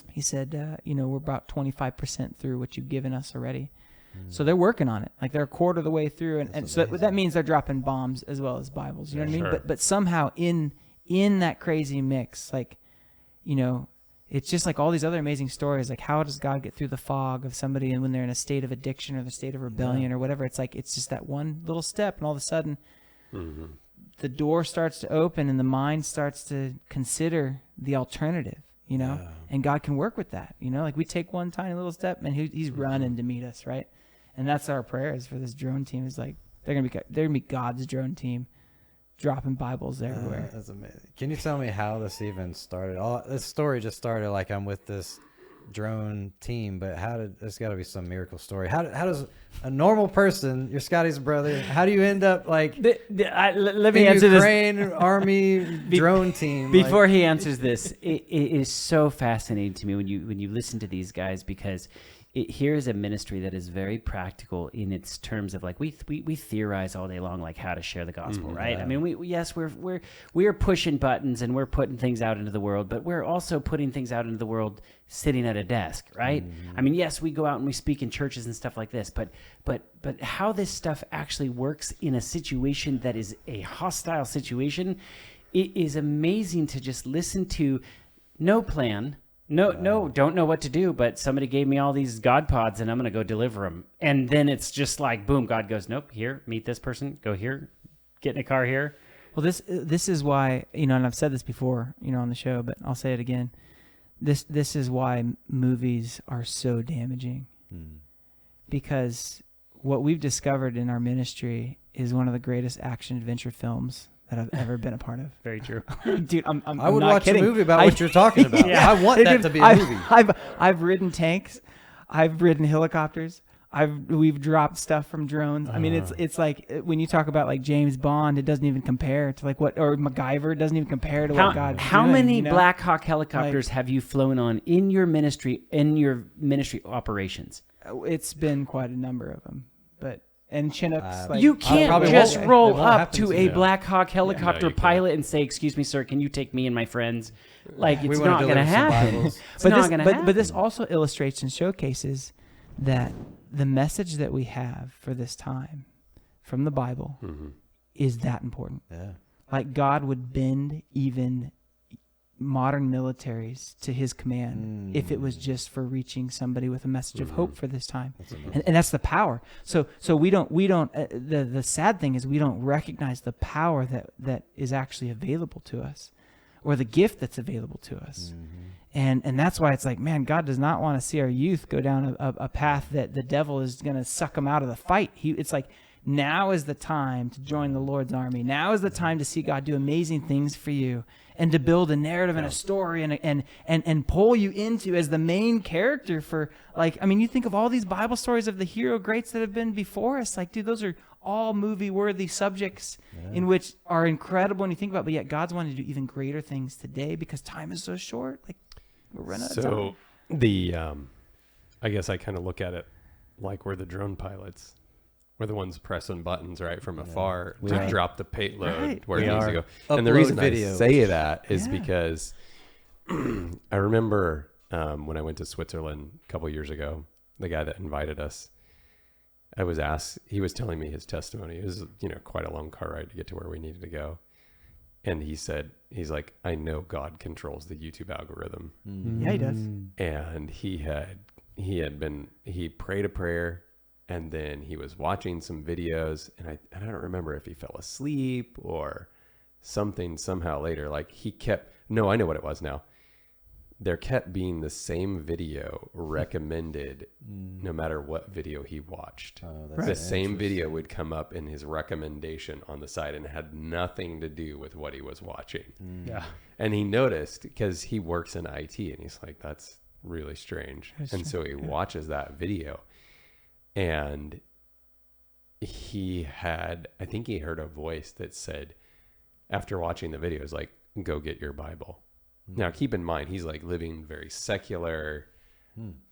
B: he said, we're about 25% through what you've given us already. So they're working on it. Like they're a quarter of the way through, and so that means they're dropping bombs as well as Bibles. You know what I mean?
D: Sure.
B: But somehow in that crazy mix, like, it's just like all these other amazing stories. Like how does God get through the fog of somebody, and when they're in a state of addiction or the state of rebellion or whatever? It's like it's just that one little step, and all of a sudden, the door starts to open, and the mind starts to consider the alternative. And God can work with that. Like we take one tiny little step, and He's running to meet us, right? And that's our prayers for this drone team. Is like they're gonna be God's drone team, dropping Bibles everywhere.
A: That's amazing. Can you tell me how this even started? This story just started like I'm with this drone team, but there's got to be some miracle story. How does a normal person, you're Scotty's brother, how do you end up like
C: let me answer
A: Ukraine
C: this.
A: Army drone team?
C: Before he answers this, it is so fascinating to me when you listen to these guys, because here is a ministry that is very practical in its terms of like we theorize all day long like how to share the gospel, right?
A: Yeah.
C: I mean, we are pushing buttons and we're putting things out into the world, but we're also putting things out into the world sitting at a desk, right? I mean, yes, we go out and we speak in churches and stuff like this, but how this stuff actually works in a situation that is a hostile situation, it is amazing to just listen to. No plan, no, don't know what to do, but somebody gave me all these God pods and I'm going to go deliver them. And then it's just like, boom, God goes, nope, here, meet this person, go here, get in a car here.
B: Well, this is why, and I've said this before, on the show, but I'll say it again. This is why movies are so damaging. Because what we've discovered in our ministry is one of the greatest action adventure films that I've ever been a part of.
C: Very true.
B: Dude,
A: I would
B: not
A: watch
B: kidding.
A: a movie about what you're talking about.
B: Yeah.
A: I want that to be a movie.
B: I've ridden tanks. I've ridden helicopters. We've dropped stuff from drones. I mean, it's like when you talk about like James Bond, it doesn't even compare to like what, or MacGyver, it doesn't even compare to what God.
C: How many Black Hawk helicopters have you flown on in your ministry operations?
B: It's been quite a number of them, and Chinooks.
C: You can't just roll up to a
A: me.
C: Black Hawk helicopter pilot and say, "Excuse me, sir, can you take me and my friends?" Like it's not going to happen.
B: But this also illustrates and showcases that the message that we have for this time from the Bible is that important.
A: Yeah.
B: Like God would bend even modern militaries to his command if it was just for reaching somebody with a message of hope for this time. And that's the power. So we don't the sad thing is we don't recognize the power that is actually available to us, or the gift that's available to us. And that's why it's like, man, God does not want to see our youth go down a path that the devil is going to suck them out of the fight. It's like, now is the time to join the Lord's army. Now is the time to see God do amazing things for you and to build a narrative and a story and pull you into as the main character for, like, I mean, you think of all these Bible stories of the hero greats that have been before us. Like, dude, those are all movie-worthy subjects in which are incredible when you think about it, but yet God's wanting to do even greater things today because time is so short. Like, we're running out of time.
D: So I guess I kind of look at it like we're the drone pilots. We're the ones pressing buttons right from afar to drop the payload where it needs to go. And the reason I say that is because I remember when I went to Switzerland a couple years ago, the guy that invited us, I was asked, he was telling me his testimony. It was, quite a long car ride to get to where we needed to go. And he said, he's like, I know God controls the YouTube algorithm.
B: Yeah, he does.
D: And he prayed a prayer, and then he was watching some videos, and I don't remember if he fell asleep or something somehow later. Like I know what it was now. There kept being the same video recommended no matter what video he watched. The same video would come up in his recommendation on the side, and it had nothing to do with what he was watching. Yeah. And he noticed, because he works in IT, and he's like, that's really strange. So he watches that video, and I think he heard a voice that said, after watching the video, is like, go get your Bible. Now, keep in mind, he's like living very secular,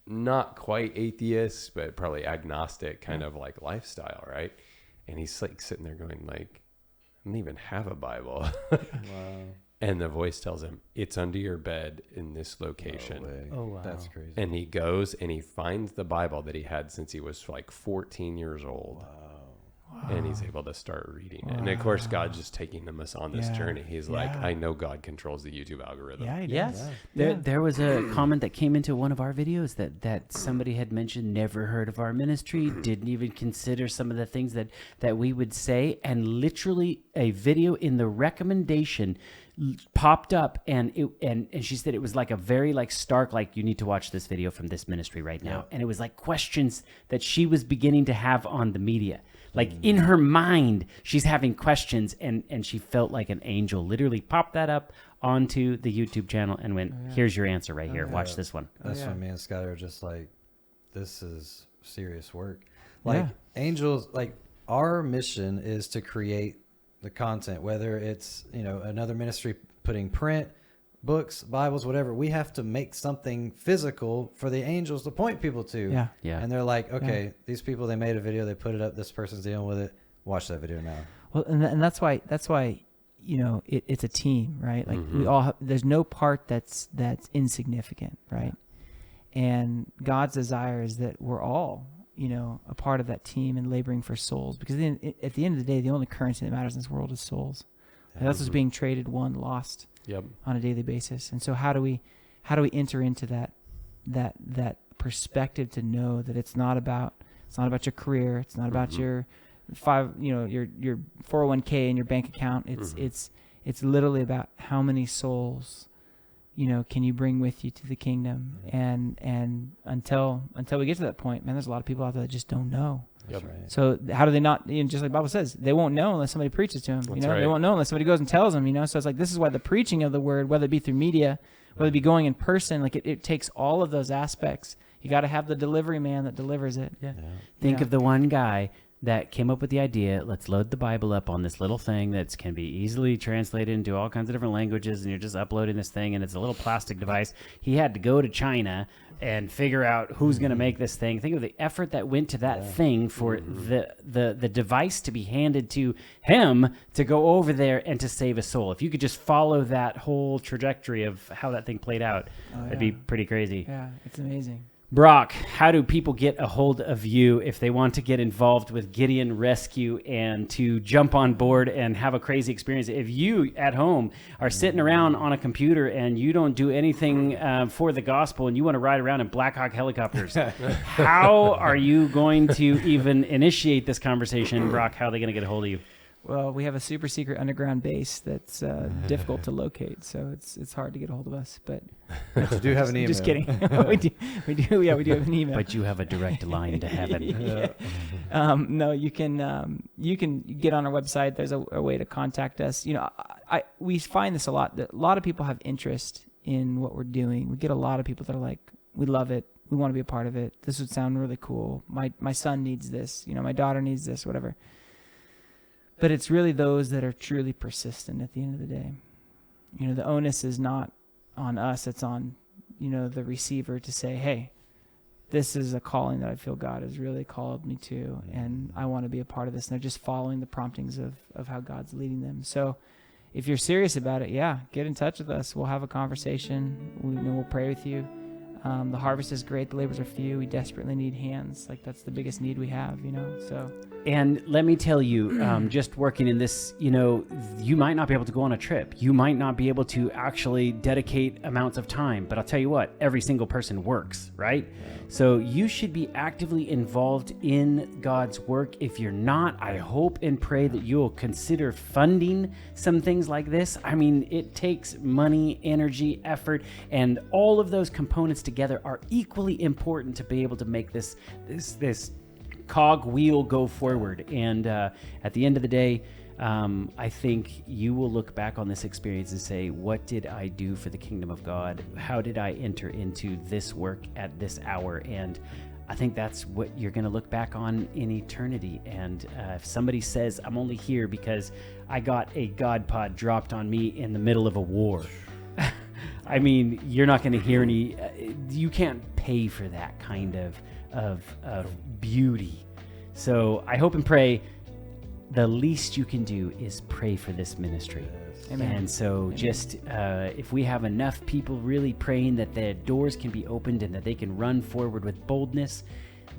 D: not quite atheist, but probably agnostic kind of like lifestyle, right? And he's like sitting there going like, I don't even have a Bible. Wow. And the voice tells him, it's under your bed in this location.
A: Oh, wow. That's crazy.
D: And he goes and he finds the Bible that he had since he was like 14 years old. Wow. And he's able to start reading it. And of course, God's just taking us on this journey. He's like, I know God controls the YouTube algorithm.
B: Yeah, he does.
C: Yes. Yeah. There was a comment that came into one of our videos that somebody had mentioned, never heard of our ministry, didn't even consider some of the things that we would say. And literally a video in the recommendation popped up, and she said it was like a very like stark, like, you need to watch this video from this ministry right now. And it was like questions that she was beginning to have on the media. Like in her mind, she's having questions, and she felt like an angel literally popped that up onto the YouTube channel and went, here's your answer right here. Watch this one.
A: That's when me and Scott are just like, this is serious work. Like angels, like our mission is to create the content, whether it's, another ministry putting print, books, Bibles, whatever. We have to make something physical for the angels to point people to.
B: Yeah.
A: And they're like, okay, these people, they made a video, they put it up, this person's dealing with it. Watch that video now.
B: Well, and that's why it's a team, right? Like we all there's no part that's insignificant, right? And God's desire is that we're all, a part of that team and laboring for souls. Because at the end of the day, the only currency that matters in this world is souls. And that's what's being traded, won, lost on a daily basis. And so how do we enter into that perspective to know that it's not about your career, it's not about your 401k and your bank account. It's literally about how many souls can you bring with you to the kingdom? And until we get to that point, man, there's a lot of people out there that just don't know.
A: That's right.
B: So how do they not, just like the Bible says, they won't know unless somebody preaches to them.
D: That's right.
B: They won't know unless somebody goes and tells them, So it's like, this is why the preaching of the word, whether it be through media, whether it be going in person, like it takes all of those aspects. You got to have the delivery man that delivers it.
C: Yeah. Think of the one guy that came up with the idea, let's load the Bible up on this little thing that can be easily translated into all kinds of different languages, and you're just uploading this thing, and it's a little plastic device. He had to go to China and figure out who's going to make this thing. Think of the effort that went to that thing for the device to be handed to him to go over there and to save a soul. If you could just follow that whole trajectory of how that thing played out, it'd be pretty crazy.
B: Yeah, it's amazing.
C: Brock, how do people get a hold of you if they want to get involved with Gideon Rescue and to jump on board and have a crazy experience? If you at home are sitting around on a computer and you don't do anything for the gospel and you want to ride around in Black Hawk helicopters, how are you going to even initiate this conversation? Brock, how are they going to get a hold of you?
B: Well, we have a super secret underground base that's difficult to locate, so it's hard to get a hold of us. But
A: you do have an email.
B: Just kidding. we do. Yeah, we do have an email.
C: But you have a direct line to heaven.
B: No, you can get on our website. There's a way to contact us. We find this a lot. That a lot of people have interest in what we're doing. We get a lot of people that are like, we love it. We want to be a part of it. This would sound really cool. My son needs this. My daughter needs this. Whatever. But it's really those that are truly persistent at the end of the day. The onus is not on us. It's on, the receiver to say, hey, this is a calling that I feel God has really called me to, and I want to be a part of this. And they're just following the promptings of how God's leading them. So if you're serious about it, get in touch with us. We'll have a conversation. We'll pray with you. The harvest is great. The labors are few. We desperately need hands. Like, that's the biggest need we have, so.
C: And let me tell you, just working in this, you might not be able to go on a trip. You might not be able to actually dedicate amounts of time. But I'll tell you what, every single person works, right? So you should be actively involved in God's work. If you're not, I hope and pray that you'll consider funding some things like this. I mean, it takes money, energy, effort, and all of those components together are equally important to be able to make this cog wheel go forward. And at the end of the day, I think you will look back on this experience and say, what did I do for the kingdom of God? How did I enter into this work at this hour? And I think that's what you're going to look back on in eternity. And if somebody says, I'm only here because I got a God pod dropped on me in the middle of a war, I mean, you're not going to hear any, you can't pay for that kind of beauty. So I hope and pray the least you can do is pray for this ministry.
B: Amen.
C: And so just if we have enough people really praying that the doors can be opened and that they can run forward with boldness,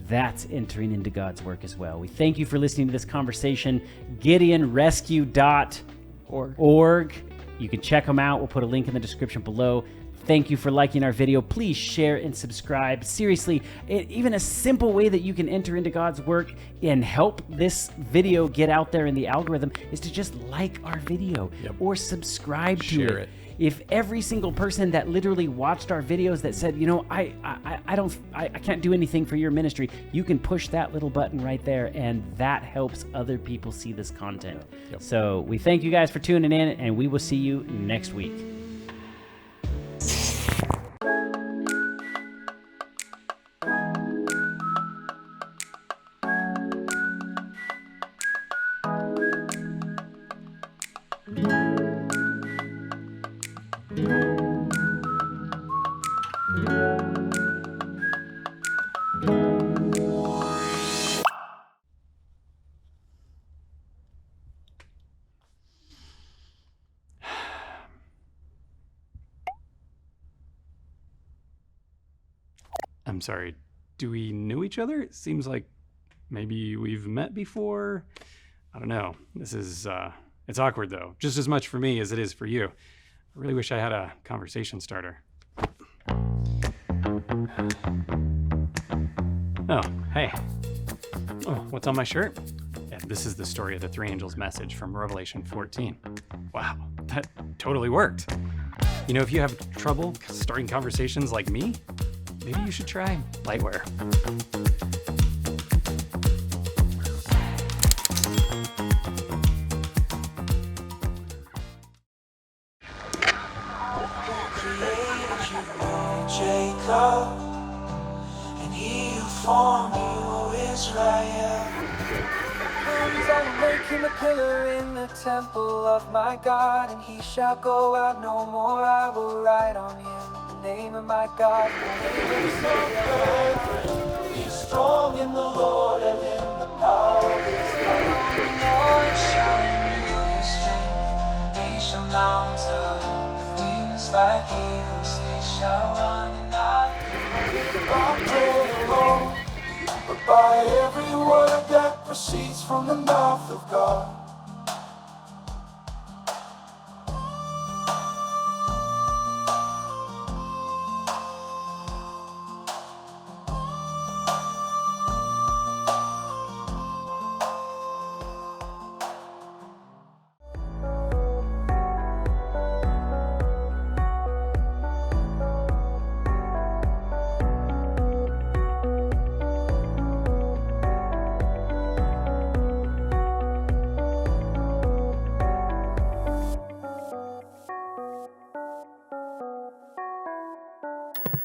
C: that's entering into God's work as well. We thank you for listening to this conversation. GideonRescue.org. You can check them out. We'll put a link in the description below. Thank you for liking our video. Please share and subscribe. Seriously, even a simple way that you can enter into God's work and help this video get out there in the algorithm is to just like our video or subscribe to
D: Share it.
C: If every single person that literally watched our videos that said, I can't do anything for your ministry, you can push that little button right there, and that helps other people see this content. So we thank you guys for tuning in, and we will see you next week.
F: I'm sorry, do we know each other? It seems like maybe we've met before. I don't know. This is, it's awkward though, just as much for me as it is for you. I really wish I had a conversation starter. Oh, hey. Oh, what's on my shirt? Yeah, this is the story of the three angels' message from Revelation 14. Wow, that totally worked. You know, if you have trouble starting conversations like me, maybe you should try Lightwear.
G: Jacob, and he who formed you, Israel. I will make him a pillar in the temple of my God, and he shall go out no more. I will write on him the name of my God. Be strong in the Lord and in the power of his might. The Lord shall renew your strength. They shall mount up with wings like eagles. They shall run and not faint. I pray alone, but by every word that proceeds from the mouth of God.